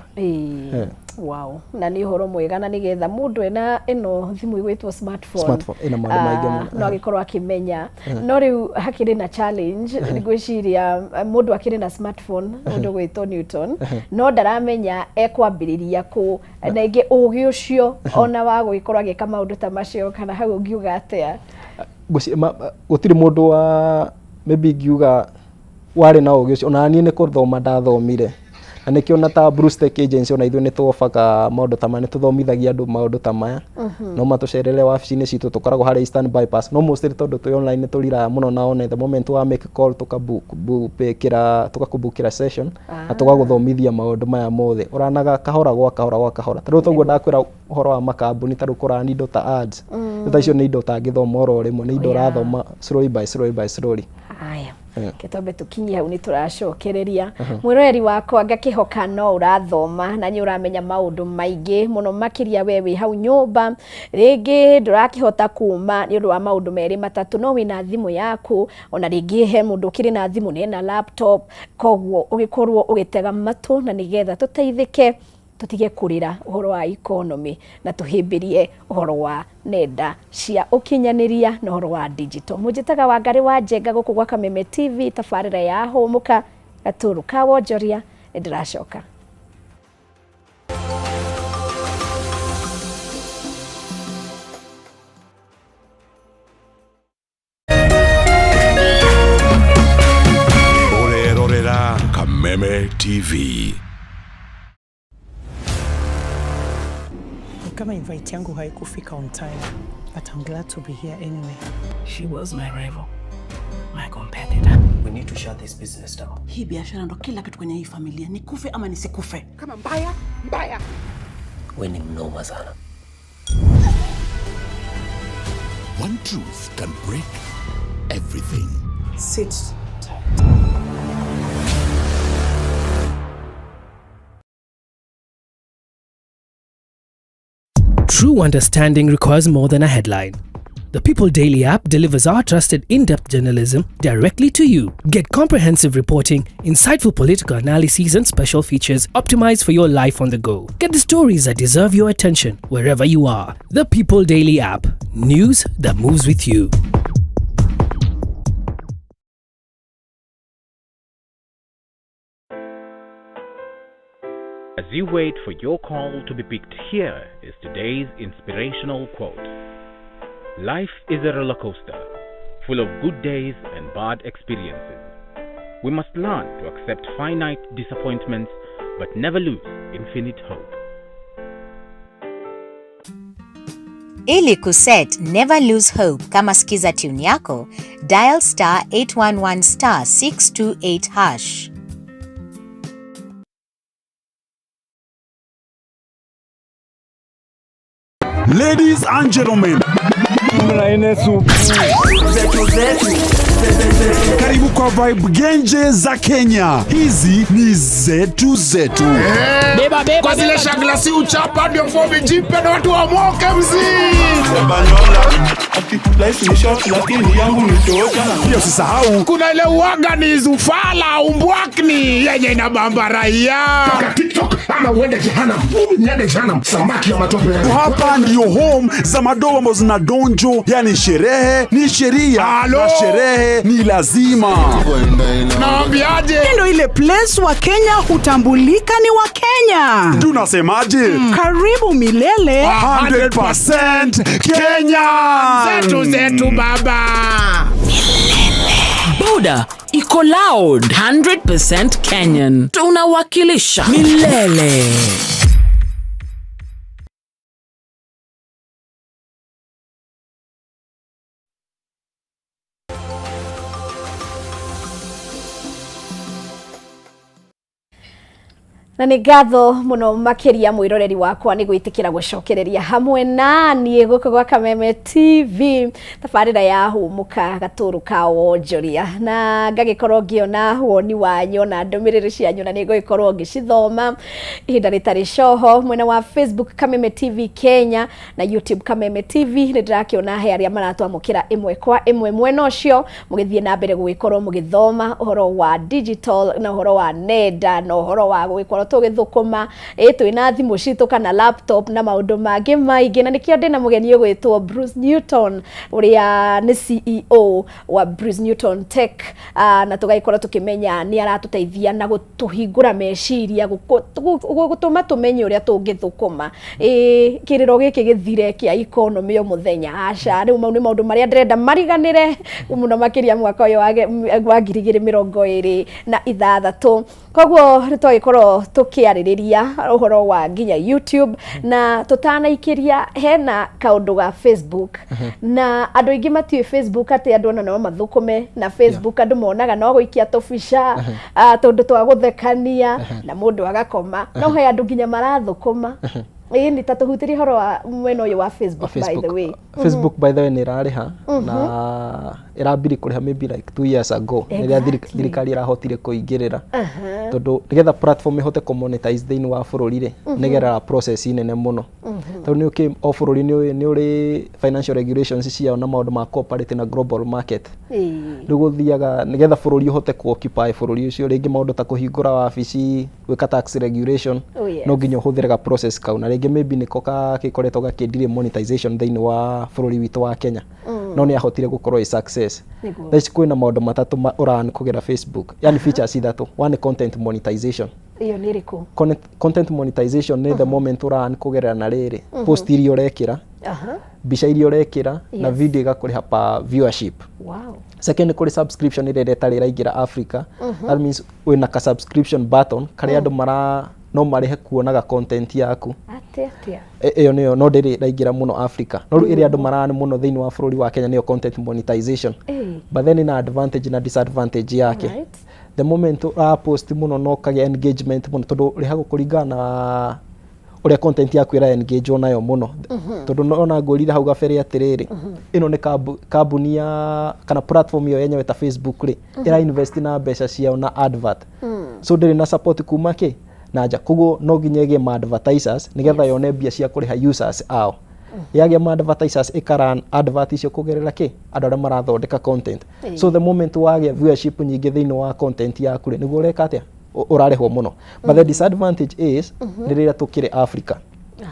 Wow, na nĩ ũhoro mwega, na nĩgetha mũndũ ĩno thimũ ĩgwĩtwo smartphone ĩna maũndũ maingĩ mũno no agĩkorwo akĩmenya. No rĩu hakĩrĩ na challenge, ngwĩciria mũndũ akĩrĩ na smartphone mũndũ gwĩtwo Newton no ndaramenya ekwambĩrĩria kũ, na ingĩ ũgĩ ũcio ona wa gwĩkorwo agĩka maũndũ ta macio, kana hau ũngiuga atĩa? gutiri mundu wa maybe ngiuga wari na ugi ucio ona ni ne kuthoma ndathomire na nikio na ta BruceTech agency ona ithu ni tuofaga maundu ta maya tuthomithagia andu maundu ta maya no matucerere wabici-ini citu tukoragwo hari Eastern Bypass no mostly tondu tu online tulira muno na one the moment wa make call tukakubukira session na tugaguthomithia maundu maya mothe uranaga kahora gwa kahora tondũ toguo ndakwira uhoro wa makambuni tondũ kurani indo ta ads ta icio ni indo tangithoma oro rimwe ni indo rathoma slowly by slowly. Aya kitombe tukinyia hau ni turacokereria mwiroreri wakwa ngakihoka no urathoma na ni uramenya maundu maingi muno makiria wewe hau nyumba ringi ndurakihota kuma ni undu wa maundu meri matatu no wina thimu yaku ona ringi he mundu kiri na thimu ni na laptop kogwo ugikorwo ugitega matu na nigetha tuteithike tutige kurira uhoro wa economy na tuhimbirie uhoro wa nenda cia ukinyaniria na uhoro wa digital mujitaga wa ngari wa Njenga guku gwa Kameme TV tafarira ya humuka gaturu ka wonjoria ndiracoka Orerorera Kameme TV. Kama invite yangu haikufika on time, but I'm glad to be here anyway. She was my rival, my competitor. We need to shut this business down. Hii biashara ndo kila kitu kwenye hii familia, nikufe ama nisikufe. Kama mbaya. We ni mnoma sana. One truth can break everything. Sit tight. True understanding requires more than a headline. The People Daily app delivers our trusted in-depth journalism directly to you. Get comprehensive reporting, insightful political analyses and special features optimized for your life on the go. Get the stories that deserve your attention wherever you are. The People Daily app. News that moves with you. As you wait for your call to be picked, here is today's inspirational quote. Life is a roller coaster, full of good days and bad experiences. We must learn to accept finite disappointments, but never lose infinite hope. Ili kuset never lose hope kama skiza tune yako, dial *811 *628#. Ladies and gentlemen, karibu kwa vibe genje za Kenya. Hizi ni zetu. Beba kwa zile shaglasi uchapa ndio fomi jipe na watu wamoke Pia usisahau kuna ile uwaga ni zufala umbwakni yenye inabamba raia. Toka TikTok ama uende jehanamu samaki ya matope. Hapa ndio home za madogo ambazo zina donjo, yani sherehe ni sheria na sherehe ni lazima. Naambiaje? Ndio ile place wa Kenya hutambulika ni wa Kenya. Tunasemaje? Karibu milele 100% Kenya. Zetu baba. Boda iko loud 100% Kenyan. Tunawakilisha milele. na nĩ ngatho mũno makiria mwiroreri wakwa nĩ gwitikira gucokereria hamwe na niĩ guku gwa Kameme TV tabarĩra ya humuka gatũrũ ka wonjoria na ngagĩkorwo ngĩona woni wanyu na ndũmĩrĩri cianyu na nĩ ngũgĩkorwo ngĩcithoma ihinda rĩtarĩ coho mwena wa Facebook Kameme TV Kenya na YouTube Kameme TV nĩ ndĩrakĩona he arĩa maratwamũkĩra ĩmwe kwa ĩmwe mwena ũcio mũgĩthiĩ na mbere gũgĩkorwo mũgĩthoma ũhoro wa digital na ũhoro wa nenda na ũhoro wa gũgĩkorwo tugithukuma twina thimu citu kana laptop na maundu mangi maingi, na nikio ndina mugeni ugwitwo Bruce Newton uria ni CEO wa Bruce Newton Tech, na tugaikora tukimenya ni aratuteithia na gutuhingura meciria gutuma tumenye uria tungithukuma kiriro giki githire kia economy yo muthenya. Aca riu mau ni maundu maria ndrenda mariganire muno makiria mwaka uyu wa 2026. Koguo nitwagikorwo tukiaririria uhoro wa nginya YouTube na tutanaikiria hena kaundu ga Facebook na andu ingi matiwe Facebook ati andu no mathukume na Facebook andu monaga no guikia tubica tondu twa guthekania na mundu agakoma no he andu nginya marathukuma. Ni tatuhutirie horo wa mweno uyu wa Facebook by the way. Facebook by the way ni rariha na irambiri kuriha maybe like 2 years ago niria thirikari irahotire kuingirira tondu nigetha platform ihote kumonetize thiini wa bururi ri nigerera process nene muno tondu ni uki o bururi ni uri financial regulations cia na maundu ma corporate na global market riguthiaga nigetha bururi uhote ku occupy bururi ucio ringi maundu ta kuhingura wabici gwika tax regulation no nginya uhuthire ga process kau na ringi maybe niko gikoretwo gakindire monetization thiini wa bururi witu wa Kenya no ni ahotire gukorwo success. Thaici kwina maundu matatu urani kugera Facebook, yani features ithatu. One content monetization. Iyo ni riku? Content monetization ni the moment urani kugerera na riri post iria urekira bica iria urekira na video igakuriha pa viewership. Wow. Second kuri subscription iria retari raigira Africa. That means wina ka subscription button kari andu no marihe kuonaga content yaku. Atia. Iyo niyo no ndiri raigira muno Africa. No iri andu marani muno thiini wa bururi wa Kenya niyo content monetization. But then ina advantage na disadvantage yake. Right. The moment post muno no kage engagement muno tondu rihago kuringana uria content yaku ira engage onayo muno tondu no ngurire hau gabere atiriri ino ni kambuni ya kana platform yo yenyewe ta Facebook ri ira invest na mbeca ciao na advert so ndiri na support kuma ki naja kugo no ginyege ma advertisers nigetha yone mbia cia kuriha users ao yage ma advertisers ikaran advert icio kugerera ki andu aria marathondeka content so the moment wage viewership nyingi thiini wa content yaku ri niguo ureka atia urarehwo muno but the disadvantage is ndirira tukire Africa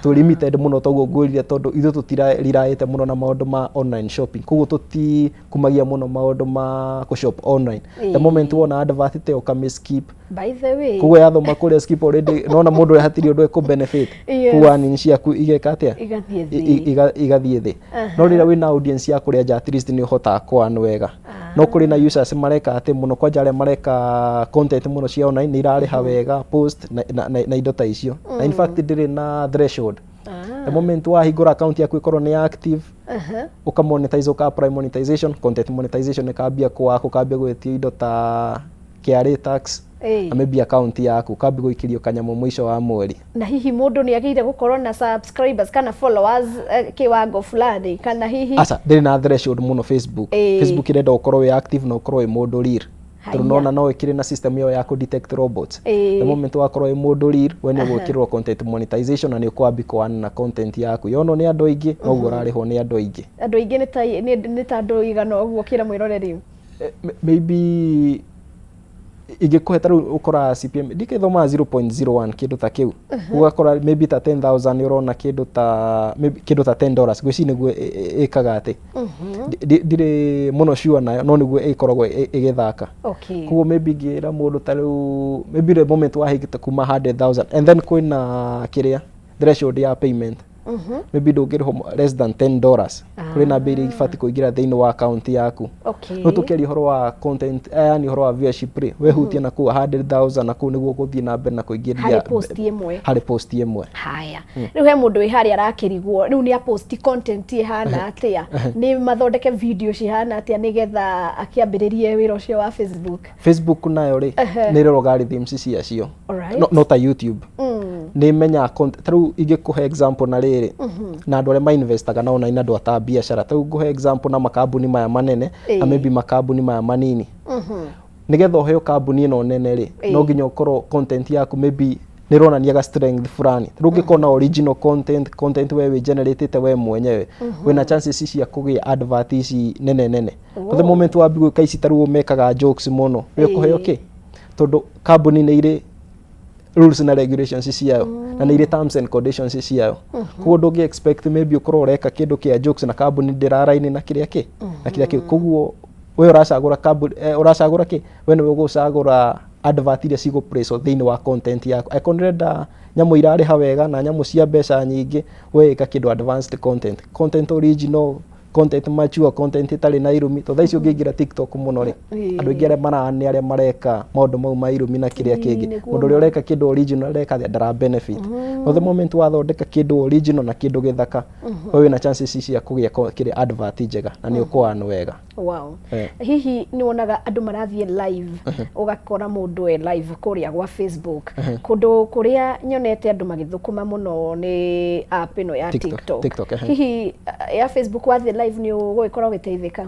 to limited muno toguo ngurire tondu ithu tutiriraite muno na maundu ma online shopping kuguo tuti kumagia muno maundu ma ku shop online the moment wona advert te ukamiskip by the way kuguo yathoma kuria skip already nona mundu uri hatiri undu ku benefit kuwa nini ciaku igeka atia igathie thi no rira wina audience yaku ria at least ni uhotaga kwan wega no kuri na users mareka ati muno kwa jare mareka content muno cia online ni irariha wega post na indo ta icio na in fact ndiri na threshold the moment wa higura account yaku ikorwo ni active uka monetize uka prime monetization content monetization ikambia kukambia gwetia indo ta KRA tax na maybe account yaku kambi guikirio kanyamu mwisho wa mweri na hihi mundu ni agire gukorwo na subscribers kana followers kiwango fulani kana hihi asa ndiri na threshold muno Facebook irenda ukorwo we active na ukorwo we mundu real tunona no ikire na system yo ya ku detect robots the moment wakorwo we mundu real we ni gwikirwo content monetization na ni ukwambi kwana na content yaku yono ni andu aingi no gurariho ni andu aingi ni ta andu igana uguo kira mwiroreri maybe igikuhe taru ukora CPM dikethoma 0.01 kindu ta kiu ugakora maybe ta 10,000 urona kindu ta maybe kindu ta $10 gwici niguo ikaga ati dire muno sure nayo no niguo ikoragwo igithaka kugo maybe gira mundu taru maybe the moment wa higita kuma 100,000 and then kwina kiria threshold ya payment maybe ndungirho less than $10 kuri na mbere ifati kuingira thiini wa account yaku no tukeri horo wa content yani horo wa viewership ri we hutia na ku 100,000 na ku niguo guthie na mbere na kuingiria hari post imwe haya riu he mundu wi hari arakirigwo riu ni a post content ihana atia ni mathondeke video cihana atia nigetha akiambiririe wira ucio wa Facebook nayo ri ni algorithms ciacio no ta YouTube ni menya taru igikuhe example na riri na andu ma investaga na ona inadu ata biashara taru nguhe example na makambuni maya manene na maybe makambuni maya manini nigetha uheyo kambuni ino nene ri no nginya ukorwo content yaku maybe nironania ga strength fulani taru ngikona original content we generated we mwenyewe wina chances cia kugia advert ici nene the moment wa bigo kaisi taru mekaga jokes muno we kuheyo ki tondu kambuni ni iri rules na regulations ciao na nä irä terms and conditions ciao koguo ndå ngä expect maybe ukorwo ureka kindu kia jokes na kambuni ndäraraini na kiria ki na kiria ki koguo we uracagura kambuni uracagura ki we nä gucagura advert iria cigo place thĩinĩ wa content yaku akonrenda nyamu irarĩ ha wega na nyamu cia mbeca nyingĩ we ĩka kĩndũ advanced content original content mature content itarĩ na irumi to thaici ũngĩingĩra TikTok mũno rĩ andũ aingĩ arĩa marani arĩa mareka maũndũ mau ma irumi na kĩrĩa kĩngĩ mũndũ ũrĩa ũreka kĩndũ original areka ndara benefit no the moment wathondeka kĩndũ original na kĩndũ gĩthaka we wĩna chances cia kũgĩa kĩrĩ advert njega na nĩ ũkũana wega. Wow. Hihi nĩ wonaga andũ marathiĩ live ũgakora mũndũ e live kũrĩa gwa Facebook kũndũ kũrĩa nyonete andũ magĩthũkũma mũno nĩ app ĩno ya TikTok. Hihi ya Facebook wathiĩ live nĩ ũgũgĩkorwo ũgĩteithĩka?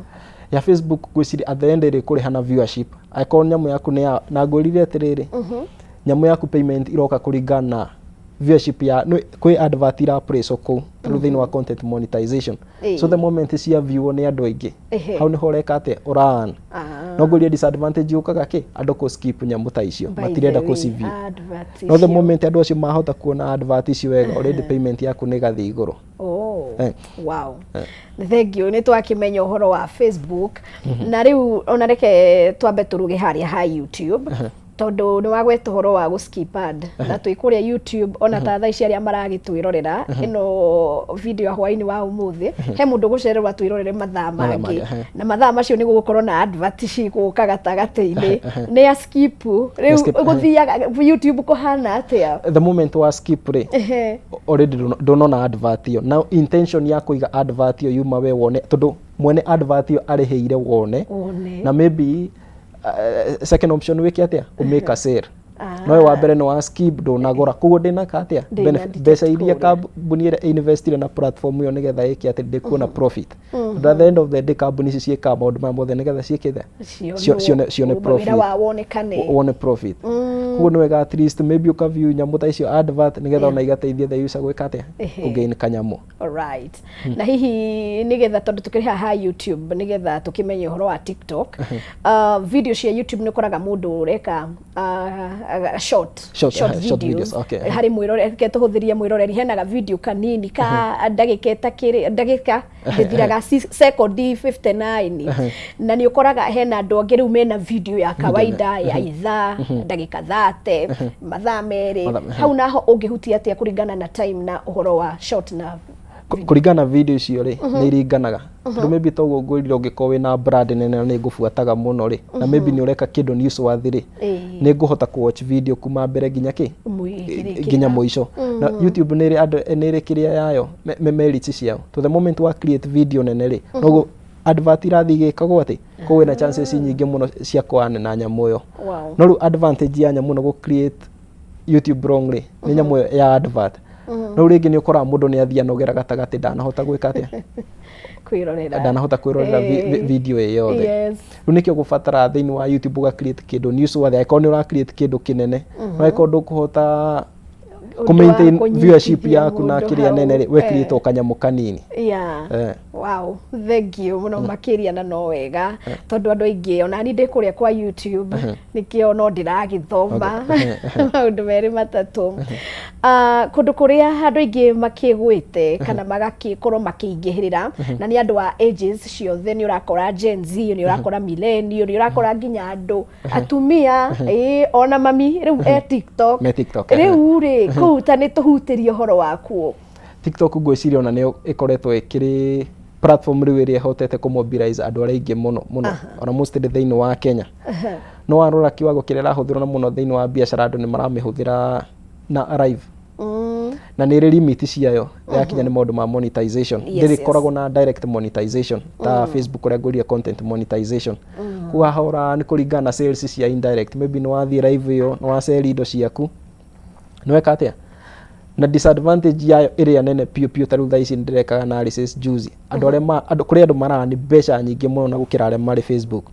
Ya Facebook gwĩciria at the end ĩrĩ kũrĩha na viewership akorwo nyamũ yaku nĩ na ngũrire atĩrĩrĩ nyamũ yaku payment iroka kũringana na viewership ya kwĩ advert ira place kũu thĩinĩ wa content monetization so the moment cia view nĩ andũ aingĩ hau nĩho ũreka atĩ ũran no ngũria disadvantage ũkaga kĩ andũ kũ skip nyamũ ta icio matirenda kũ see view no the moment andũ acio mahota kuona advert icio wega already payment yaku nĩ gathiĩ igũrũ. Wow. Thank you. Nĩ twakĩmenya ũhoro wa Facebook na rĩu ona reke twambe tũruge harĩa ha YouTube tondu nĩ wagweta ũhoro wa skip ad na twĩ kũrĩa YouTube ona ta thaa ici arĩa maragĩtwĩrorera ĩno video hwainĩ wa ũmũthĩ he mũndũ gũcererwo atwĩrorere mathaa mangĩ na mathaa macio nĩ gũgũkorwo na advert cigũka gatagatĩ-inĩ nĩ ya skip rĩu gũthiaga YouTube kũhana atĩa the moment wa skip rĩ already ndonona advert ĩyo now intention ya kũiga advert ĩyo yuma we wone tondu mwene advert ĩyo arĩhĩire wone na maybe second option wiki atia umeka sale no wa mbere no wa skip ndonagora koguo ndina ka atia mbeca iria kambuni ĩrĩa investire na platform ĩyo nĩgetha ĩke atĩ ndĩkuona profit at the end of the day kambuni ici ciĩka maũndũ ma mothe nĩgetha ciĩkĩthe cione profit wone profit koguo nĩ wega at least maybe uka view nyamũ ta icio advert nĩgetha ona igateithia the user gwĩka atĩa kũgain kanyamũ. Alright. Na hihi nĩgetha tondũ tukĩrĩ haha YouTube nĩgetha tũkĩmenye ũhoro wa TikTok video cia YouTube nĩ ũkoraga mũndũ ũreka short videos harĩ mwĩroreri reke tũhũthĩrie mwĩroreri henaga video kanini ka ndagĩka gĩthiraga second 59 na nĩ ũkoraga hena andũ angĩ rĩu mena video ya kawaida ya ithaa ndagĩka 30 mathaa merĩ hau naho ũngĩhutia atĩa kũringana na time na ũhoro wa short na kũringana video icio rĩ nĩ iringanaga tondũ maybe toguo ngwĩrire ũngĩkorwo wĩna brand nene nĩ ngũbuataga mũno rĩ na maybe nĩ ũreka kĩndũ newsworthy rĩ nĩ ngũhota watch video kuma mbere nginya nginya mũico na YouTube nĩ ĩrĩ kĩrĩa yayo merits ciao to the moment wa create video nene rĩ noguo advert irathiĩ gĩkagwo atĩ koguo na chances nyingĩ mũno cia kũane na nyamũ ĩyo no rĩu advantage ya nyamũ no create YouTube wrong rĩ nĩ nyamũ ya advert no rĩngĩ nĩ ũkoraga mũndũ nĩ athiĩ anogera gatagatĩ ndanahota gwĩka atĩa ndanahota kwĩrorera video ĩyo yothe rĩu nĩkĩo gũbatara thĩinĩ wa YouTube ũga create kĩndũ newsworthy angĩkorwo nĩ ũra create kĩndũ kĩnene no angĩkorwo ndũkũhota maintain viewership yaku na kĩrĩa nene we create o kanyamũ kanini. Wow, thank you mũno makĩria na no wega tondũ andũ aingĩ ona ni ndĩ kũrĩa kwa YouTube nĩkĩo no ndĩragĩthoma maũndũ merĩ matatũ kũndũ kũrĩa andũ aingĩ makĩgwĩte kana magakĩkorwo makĩingĩhĩrĩra na nĩ andũ a ages ciothe nĩ ũrakora Gen Z nĩ ũrakora millennial nĩ ũrakora nginya andũ atumia ona mami rĩu TikTok rĩu rĩ kũhuta nĩ tũhutĩrie ũhoro waku. TikTok ngwĩciria ona nĩ ĩkoretwo ĩkĩrĩ platform rĩu ĩrĩa ĩhotete kũmobilize andũ arĩa aingĩ mũno ona mostly thĩinĩ wa Kenya no warora kiwango kĩrĩa ĩrahũthĩrwo na mũno thĩinĩ wa biacara andũ nĩ maramĩhũthĩra na live na nĩ ĩrĩ limit ciayo yakinya nĩ maũndũ ma monetization ndĩrĩkoragwo na direct monetization ta Facebook ũrĩa ngũria content monetization kuahora nĩ kũringana na sales cia indirect maybe nĩ wathiĩ live ĩyo nĩ wasell indo ciaku nĩ weka atĩa na disadvantage yayo ĩrĩa nene piũ ta rĩu thaa ici ndĩrekaga analysis juzi andũ arĩa kũrĩ andũ marani mbeca nyingĩ mũno na gũkĩra arĩa marĩ Facebook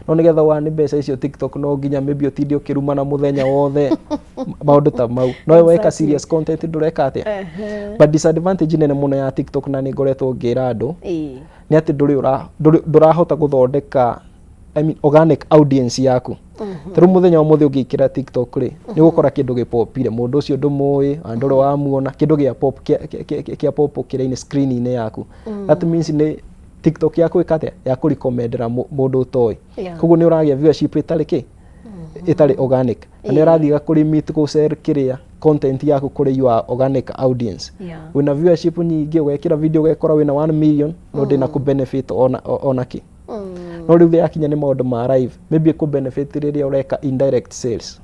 no nĩgetha wani mbeca icio TikTok no nginya maybe ũtinde ũkĩruma na mũthenya wothe maũndũ ta mau no weka serious content ndũreka atĩa but disadvantage nene mũno ya TikTok na nĩ ngoretwo ngĩra andũ nĩ atĩ ndũrahota gũthondeka I mean organic audience yaku taru muthenya wa muthi ugikira TikTok ri ni gukora kindu gipopire mundu ucio ndumui andoro wa muona kindu gia pop kia pop kire-ini screen-ini yaku that means ni TikTok yaku ikate ya ku recommendera mundu utoi koguo ni uragia viewership itari organic ni urathiga kuri meet go share kiria content yaku kuri your organic audience wina viewership nyingi ugekira video ugekora wina 1 million no ndina ku benefit ona ki no riu yakinya ni maundu ma live maybe ku benefit riria ureka indirect sales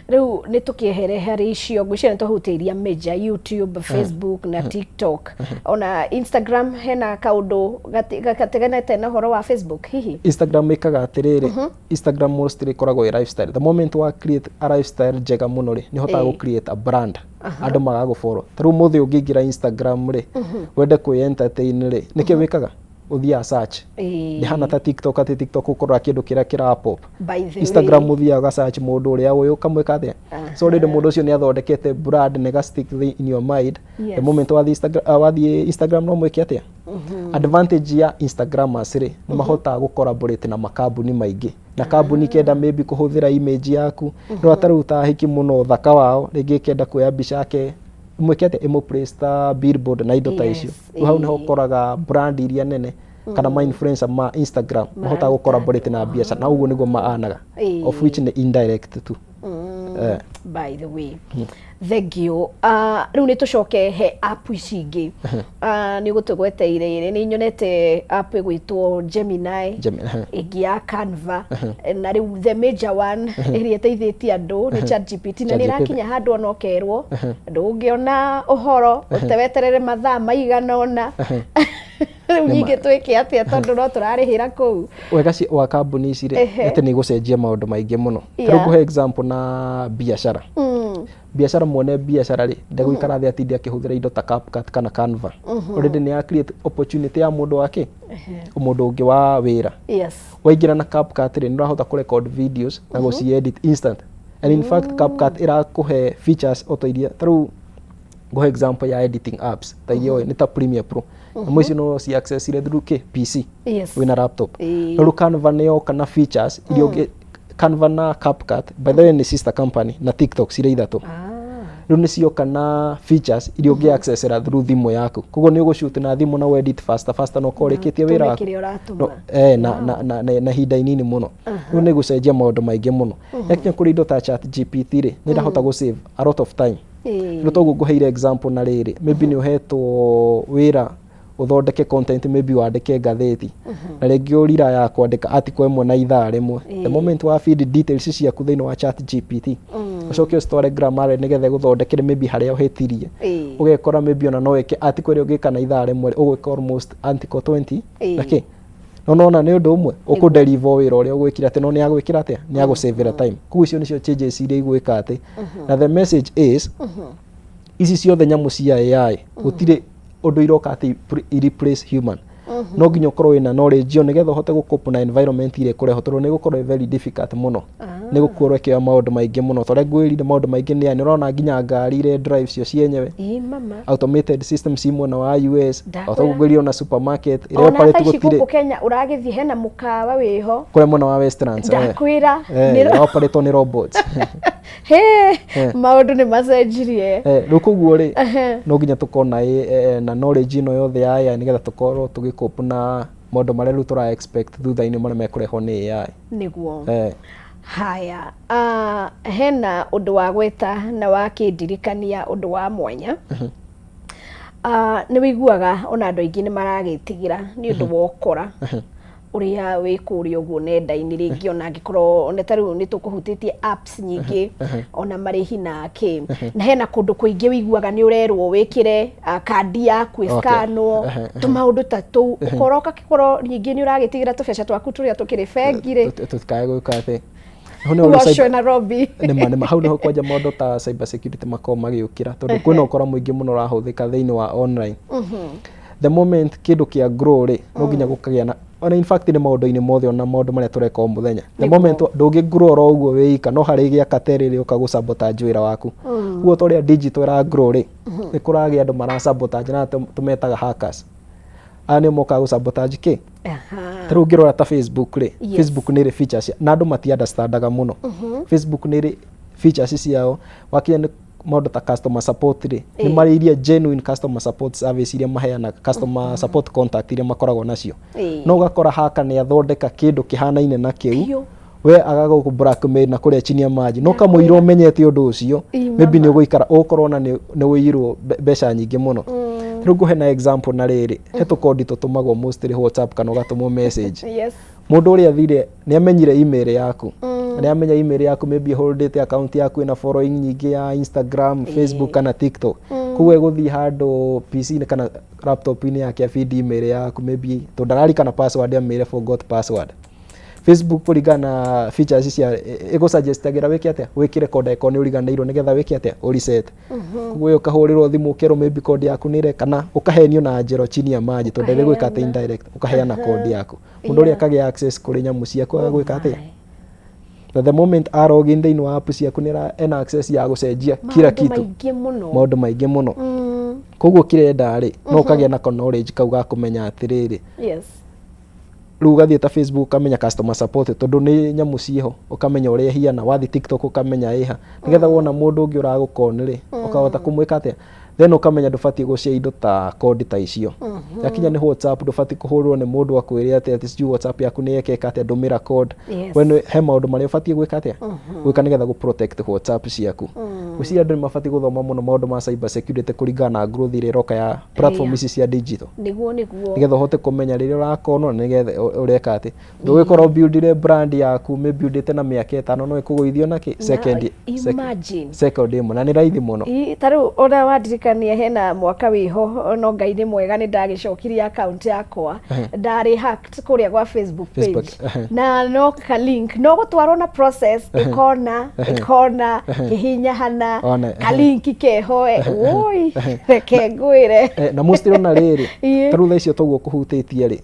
riu ni tukiehere hari icio ngwicira tuhutiria major YouTube, Facebook na TikTok ona Instagram hena kaundu gateganete na horo wa Facebook hihi Instagram ikaga atiriri Instagram mostly koragwo i lifestyle the moment wa create a lifestyle jega muno ri ni hota go create a brand andu magago follow taru muthi ungingira Instagram ri wende ku entertain ri niki wikaga uthia search ni hana ta TikTok ati TikTok ukorwa kindu kira pop Instagram uthia ga search mundu uria uyu kamwika atia so already mundu ucio ni athondekete brand nega stick in your mind the moment wa Instagram no mwike atia advantage ya Instagram asiri ni mahota gucollaborate na makambuni maingi na kambuni kenda maybe kuhuthira image yaku no ataruta hiki muno thaka wao ringi kenda kuya mbica yake mwekete emo presta billboard na indo ta icio hau naho koraga brand iria nene kana ma influencer ma Instagram mahota gucollaborate na biacara na uguo niguo maanaga of which ni indirect tu by the way thank you riu ni tucoke he app ici ingi ni gutugweteire ni nyonete app igwitwo Gemini igi ya Canva na riu the major one iria teithitie andu ni ChatGPT na ni rakinya handu ona okerwo ndungiona uhoro uteweterere mathaa maigana ona riu nyingi twike atia tondu no turarihira kuu wega ci wa kambuni ici ri ati ni gucenjia maundu maingi muno tarugu he example na biashara biashara mwone biashara ri ndegwikara thi atindi akihuthira indo ta CapCut kana Canva already ni ya create opportunity ya mundu wake mundu ungi wa wira waingira na CapCut ri ni urahota ku record videos na go edit instant and in fact CapCut irakuhe features otoiria taru go example ya editing apps ta iyo ni ta Premiere Pro mwici no si access ile through PC wina laptop no Canva niyo kana features ile Canva na CapCut by the way ni sister company na TikTok cire ithatu riu ni cio kana features ile ungi access ra through thimu yaku koguo ni ugushoot na thimu na edit faster no koreketie wira waku na hinda inini muno riu ni gucenjia maundu maingi muno yakinya kuri indo ta ChatGPT ri ni ndahota go save a lot of time riu toguo nguheire example na riri maybe ni uhetwo wira uthondeke content maybe wandike ngatheti na ringi urira ya kwandika article imwe na ithaa rimwe the moment wa feed details ciaku thiini wa ChatGPT ucoke store grammar nigetha guthondekere maybe haria uhetirie ugekora maybe ona no weke article iri ugika na ithaa rimwe ugwika almost article 20 okay no ni undu umwe ukudeliver wira uria ugwikira ati no ni agwikira atia ni agusavera time kuo icio nicio changes iria igwika ati na the message is ici ciothe nyamu cia AI gutire undu iroka ati replace human no nginya ukorwo wina knowledge yo nigetha uhote gucope na environment ile kureho tondu ni gukorwo very difficult muno ni gukorwo kia maundu maingi muno tore gwirire maundu maingi ni ani urona nginya ngari ile drive cio cienyewe automated systems imwe na wa US autogwirio na supermarket ile operate gutire ona Kenya uragithi hena mukawa wiho kure mwana wa Westlands ndakwira ni operate ni robots maundu ni macenjirie rukuguo ri no nginya tukona na knowledge ino yothe ya nigetha tukorwo tugikope na maundu maria riu tura expect thutha-ini maria mekureho ni AI niguo haya hena undu wa gweta na wakindirikania undu wa mwanya ni wiguaga ona andu aingi ni maragitigira ni undu wa ukora uria wikuri uguo nenda-ini ringi ona angikorwo ona taru ni tukuhutitie apps nyingi ona marihi nake na hena kundu kuingi wiguaga ni urerwo wikire kandi yaku scanwo tumaundu ta tu ukoroka kikoro nyingi ni uragitigira tubeca twaku turia tukiri bengire tutikae gwika ati Washo na Robi nema hau naho kwanja maundu ta cyber security mako magiukira tondu kwina ukora muingi muno rahuthika thiini wa online the moment kindu kia grow ri no nginya gukagia na ona in fact ni maundu-ini mothe ona maundu maria tureka muthenya the moment ndungi grow ro uguo wika no hari gia katerere ukagu sabotage wira waku uguo toria digital ra grow ri ni kuragia andu mara sabotage na tumetaga hackers ani moka gu sabotage ki Tarä u ngä rora ta Facebook rä, Facebook nä rä features na andå mati understandaga må no. Facebook nä rä features ciao wakinya nä maå ta customer support rä nä marä iria genuine customer support service iria maheanaga customer support contact iria makoragwo nacio. No gakora haka nä athondeka kä ndå kä hanaine na kä u we agaga ku blackmail na kuria chini ya maji no kamuira umenyete undu ucio maybe ni guikara ukorwo na ni wiyirwo mbeca nyingi muno. Riu nguhe na example na riri hetu kodi tutumagwo mostly WhatsApp kana ugatumwo message. Mundu uria thire ni amenyire email yaku ni amenya email yaku maybe holdete account yaku ina following nyingi ya Instagram, Facebook kana TikTok. Kuwe guthi handu PC ni kana laptop ini yake feed email yaku maybe to darari kana password ya mail forgot password. Facebook kuringana features cia ego suggestagira wiki atia wikire code icon uriganirwo nigetha wiki atia reset kuwe ukahurirwo thimu ukero maybe code yaku nire kana ukahenio na njero chini ya maji to ndere gwika ati indirect ukaheana code yaku mundu uri akagia access kuri nyamu ciaku gwika atia the moment login thini wa app ciaku nira ena access ya gucenjia kila kitu maundu maingi muno koguo kirenda ri no kagia na knowledge kau ga kumenya atiriri riu gathie ta Facebook ukamenya customer support tondu ni nyamu ciho ukamenya uria hiana wathi TikTok ukamenya iha nigetha wona mundu ungi uragukoni ri ukahota kumwika atia then ukamenya ndubati gucia indo ta code ta icio yakinya ni WhatsApp ndubati kuhurwo ni mundu akwire atia ati WhatsApp yaku ni yekeka atia ndumira code when he maundu maria ubati gwika atia gwika nigetha gu protect WhatsApp ciaku ucia andu mabati guthoma muno maundu ma cyber security kuringana na growth ire roka ya platform ici cia digital niguo nigetha uhote kumenya riria urakonwo nigetha ureka ati ndugikorwo buildire brand yaku me buildite na miaka 5 no ikuguithio na ki second imwe na ni raithi muno taru ora wadirikania hena mwaka wiho no ngai ni mwega ni ndagicokiria account yakwa ndari hacked kuria kwa Facebook page na no ka link no gutwarwo na process ikona hihinya hana ka link keho oi reke ngwire na mostly na riri taru tha icio toguo kuhutitie ri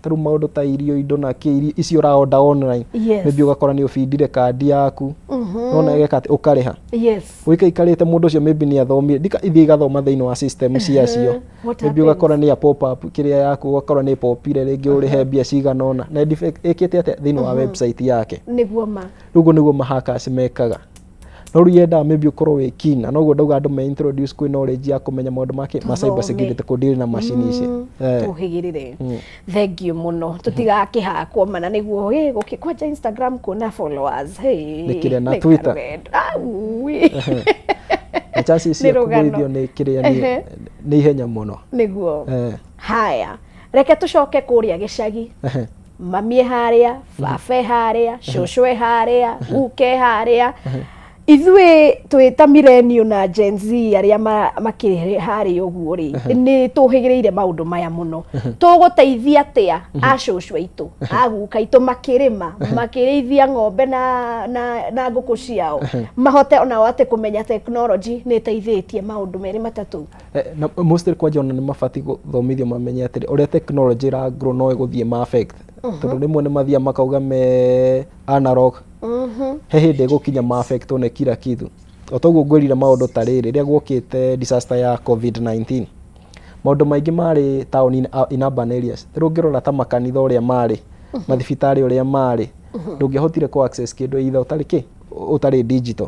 taru maundu ta irio indo na kiri icio ra order online maybe ugakora ni ufindire card yaku nona igeka ati ukariha wika ikarite mundu ucio maybe ni athomire dika ithi gathoma thiini wa system cia cio maybe ugakora ni a pop up kiria yaku ugakora ni popire ringi urihe mbia cigana ona na ikite ati thiini wa website yake niguo ma rugo niguo mahackers mekaga no rienda maybe ukorwo wi keen na noguo ndauga andu me introduce kwi knowledge ya kumenya maundu make ma cyber security kudeal na machine ici tuhigirire thank you muno tutigakihakwo mana niguo gukikwaja Instagram kuna followers nikire na Twitter na chances cia kuguithio ni kiria ni ihenya muno niguo haya reke tucoke kuria gicagi mamie haria babe haria cucwe haria uke haria ithuĩ twĩta millennial na Gen Z aria makĩrĩ harĩ ũguo rĩ nĩ tũhĩgĩrĩire maũndũ maya mũno tũgũteithia atia acũcũ aitũ aguka aitũ makĩrĩma makĩrĩithia ng'ombe na ngũkũ ciao mahote ona atĩ kũmenya technology nĩ ĩteithĩtie maũndũ merĩ matatũ na mostly kwanja ona nĩ mabati gũthomithio mamenye atĩ ũrĩa technology ĩra grow no ĩgũthiĩ ma affect tondũ rĩmwe nĩ mathia makauga me analog he hindi gukinya ma affect one kila kitu otoguo ngwirire maundu ta riri ria gwokite disaster ya COVID-19 maundu maingi mari town in urban areas rungirora ta makanitha uria mari mathibitari uria mari ndungihotire ku access kindu itha utari digital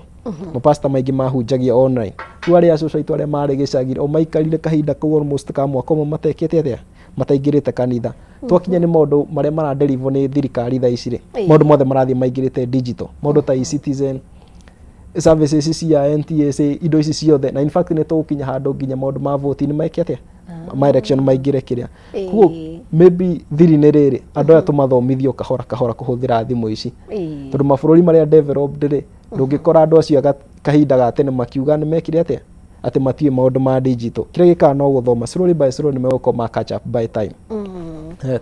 mapasta maingi mahunjagia online tu aria acucu aitu aria mari gicagire o maikarire kahinda kau almost ka mwaka umwe matekete atia mataingirite kanitha twakinya ni maundu maria mara deliver ni thirikari tha ici ri maundu mothe marathie maingirite digital maundu ta e-citizen services cia NTSA indo ici ciothe na in fact ni tukinya handu nginya maundu ma vote ni maikete ma election maingire kiria kuo maybe thiri ni riri andu aya tumathomithio kahora kuhuthira thimu ici tondu mabururi maria developed ri ndungikora andu acio kahinda ga tene makiuga ni mekire atia ati matie maundu ma digital kire gikana no guthoma slowly by slowly ni megoko ma catch up by time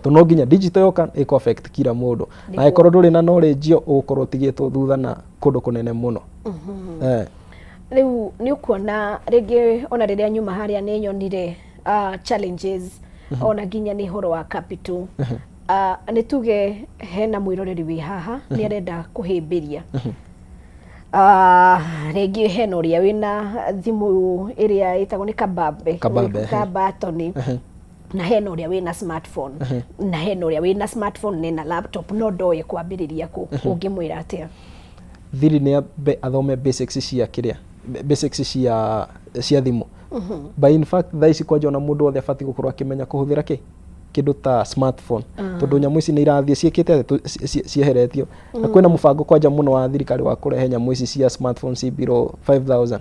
to no nginya digital yoka iko affect kila mundu na ikorwo nduri na knowledge ukorwo tigitwo thutha na kundu kunene muno riu ni ukuona ringi ona riria nyuma haria ni nyonire challenges ona nginya ni horo wa capital ni tuge hena mwiroreri wi haha ni arenda kuhimbiria regi heno ria wina thimu iria itagwo ni kabatoni na hena uria wina smartphone na hena uria wina smartphone nena laptop no ndoye kwambiriria ku ungimwira atia thiri ni athome basics cia kiria basics cia thimu by in fact thaici kwa jona mundu othe afati gukorwo akimenya kuhuthira kindu ta smartphone tondu nyamu ici ni irathie ciikite cieheretio na kwina mubango kwanja muno wa thirikari wa kurehe nyamu ici cia smartphone ci below 5000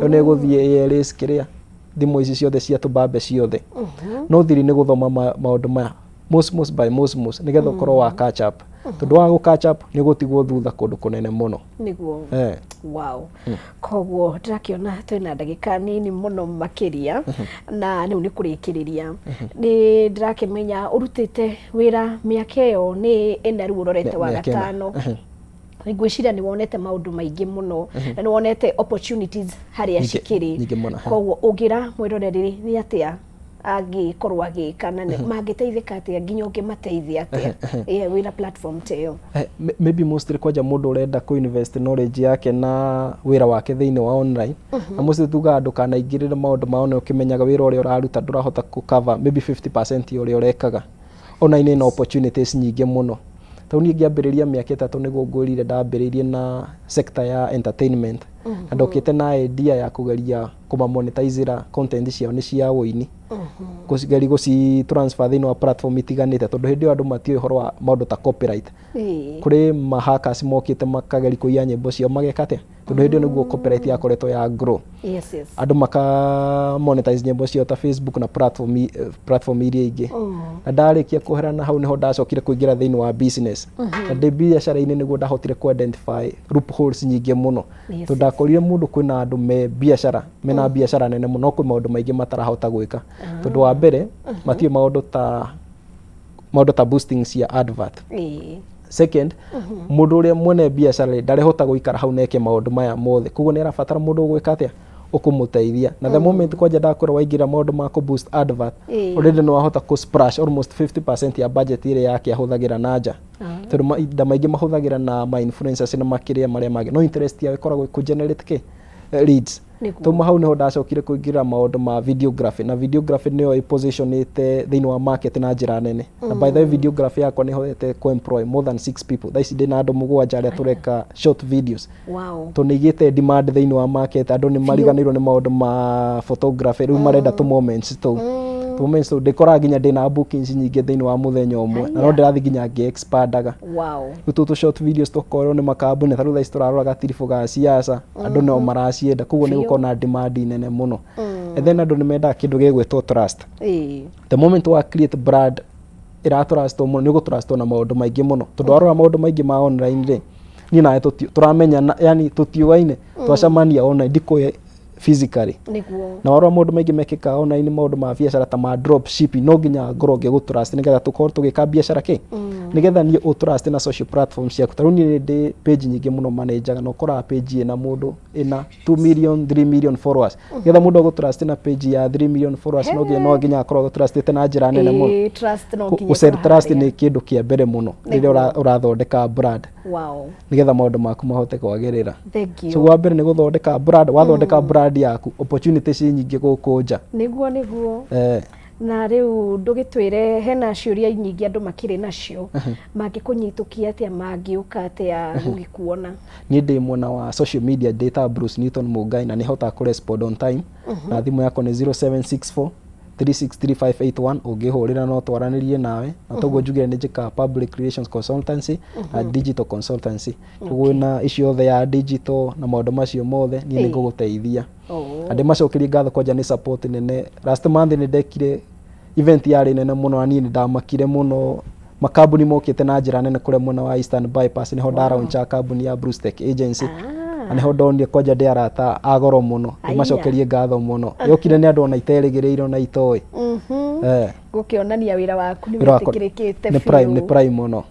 yo ne guthie ALS kiria thimu ici ciothe cia tubambe ciothe no thiri ni guthoma maundu maya most by most nigetha ukorwo wa catch up tondu wa gu catch up ni gutigwo thutha kundu kunene muno niguo wow koguo ndakiona twina ndagika nini muno makiria na riu ni kurikiriria ni ndirakimenya urutite wira miaka iyo ni ena riu urorete wa gatano ngwiciria ni wonete maundu maingi muno na ni wonete opportunities haria cikiri koguo ugira mwiroreri ni atia agikorwo agika na mangiteithika atia nginya ungimateithia atia wina platform teo maybe mostly kwaja mundu urenda ku invest knowledge yake na wira wake thiini wa online na mostly tuga andu kana ingirire maundu maone ukimenyaga wira uria uraruta ndurahota ku cover maybe 50% uria urekaga online ina opportunities nyingi muno tau ni ngiambiriria miaka 3 niguo ngurire ndambiririe na sector ya entertainment na ndokite na idea ya kugeria kuma monetizera content ciao ni cia woini kusigari guci transfer thino wa platform itiganite tondu hindi andu matio ihoro wa maundu ta copyright kuri mahackers mokite makageri kuiya nyimbo cio magekate tondu hindi niguo copyright yakoretwo ya grow andu maka monetize nyimbo cio ta Facebook na platform iria ingi na ndarikia kuherana hau niho ndacokire kuingira thino wa business na ndi biashara-ini niguo ndahotire ku identify loopholes nyingi muno tondu ndakorire mundu kwina andu me biashara mena biashara nene muno kwi maundu maingi matarahota gwika tondu wa mbere matio maundu ta boosting cia advert second mundu uria mwene biashara ndarehota guikara hau neke maundu maya mothe koguo ni arabatara mundu gwika atia ukumuteithia na the moment kwanja ndakora waingira maundu ma ku boost advert already no ahota ku splash almost 50% ya budget ile yake ahuthagira nanja tondu maida maingi mahuthagira na ma influencers na makiria maria magi no interest ya ikoragwo ku generate leads tuma hau niho ndacokire kuingira maundu ma videography na videography niyo ipositionite thiini wa market na njira nene na by the way videography yakwa niho yete ku employ more than 6 people thaici ndina andu mugwanja aria tureka short videos to nigite demand thiini wa market andu ni mariganirwo ni maundu ma photography riu marenda tu moments tu moments tu ndikora nginya ndina bookings nyingi thiini wa muthenya umwe na no ndirathi nginya ngi expandaga tu short videos tukorwo ni makambuni tharu thaici turaroraga tirifu ga siasa andu no maracienda koguo ni na demand nene muno and then andu nimenda kindu gigwetwo trust the moment wa create brand ira trust muno ni gutrust na maundu maingi muno tondu arora maundu maingi ma online ri ni nae turamenya yani tutiuaine twacamania online ndikoe physically na waro maundu maingi mekika online maundu ma biashara ta ma drop shipping no nginya ngoroge gutrust nigetha tukorwo tugika biashara ki nigetha ni utrust na social platforms ciaku taruni ndi page nyingi muno manager no kora page ina mundu ina 2 million 3 million followers nigetha mundu gutrust na page ya 3 million followers no nginya akorwo gutrust na njira nene muno trust no nginya trust ni kindu kia mbere muno riria urathondeka brand nigetha maundu maku mahote kwagirira so wa mbere ni guthondeka brand wathondeka brand yaku opportunities nyingi gukunja niguo na riu ndugitwire hena ciuria nyingi andu makire nacio mangikunyitukia atia mangiuka atia gugikuona ni ndi mwena wa social media data Bruce Newton Mugai na nihota ku respond on time na thimu yako ni 0764 363 ungihurira no twaranirie nawe na toguo njugire ni njika public relations consultancy na digital consultancy koguo na icio othe ya digital na maundu macio mothe ni niguguteithia ande macokerie ngatho kwanja ni support nene last month ni ndekire event yari nene muno ani ni ndamakire muno makambuni mokite na njira nene kure mwena wa Eastern Bypass niho ndarauncha kambuni ya Brewtech Agency aneho ndonire kwanja ndi arata agoro muno macokerie ngatho muno yokire ni andu ona iterigiriiro na itoi gukionania wira waku ni witikirikite ni prime muno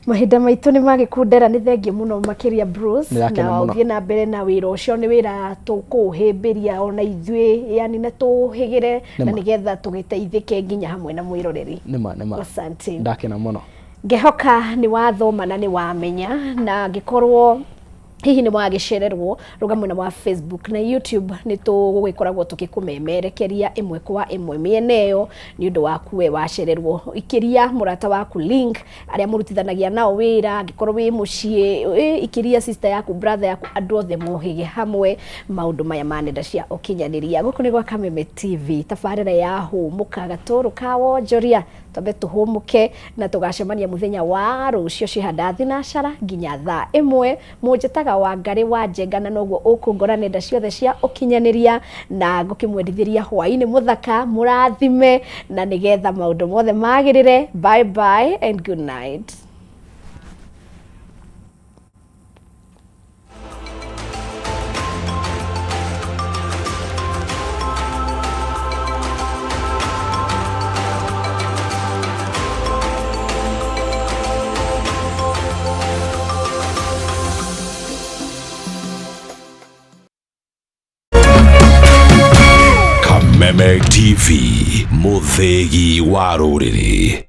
mahinda maitu ni magikundera ni thengi muno makiria Bruce na uthie na mbere na wira ucio ni wira tukuhimbiria ona ithue yani na tuhigire na nigetha tugiteithike nginya hamwe na mwiroreri nima ndakena muno ngehoka ni wathoma na ni wamenya na ngikorwo hihi ni mwagicererwo ruga mwena wa Facebook na YouTube ni tugikoragwo tukikumemerekeria imwe kwa imwe mieneyo ni undu waku we wacererwo ikiria murata waku link aria murutithanagia nao wira angikorwo wi mucie ikiria sister yaku brother yaku andu othe mohige hamwe maundu maya manenda cia ukinyaniria guku ni gwa Kameme TV tabarira ya humuka gaturu ka wonjoria twabe tuhumuke na tugacemania muthenya wa rucio cihanda thinacara nginya thaa imwe munjetaga wa Ngari wa Njengana noguo ukungora nenda ciothe cia ukinyaniria na ngukimwendithiria hwaini muthaka murathime na nigetha maundu mothe magirire. Bye bye and good night. Kameme TV, muthegi wa rũrĩrĩ.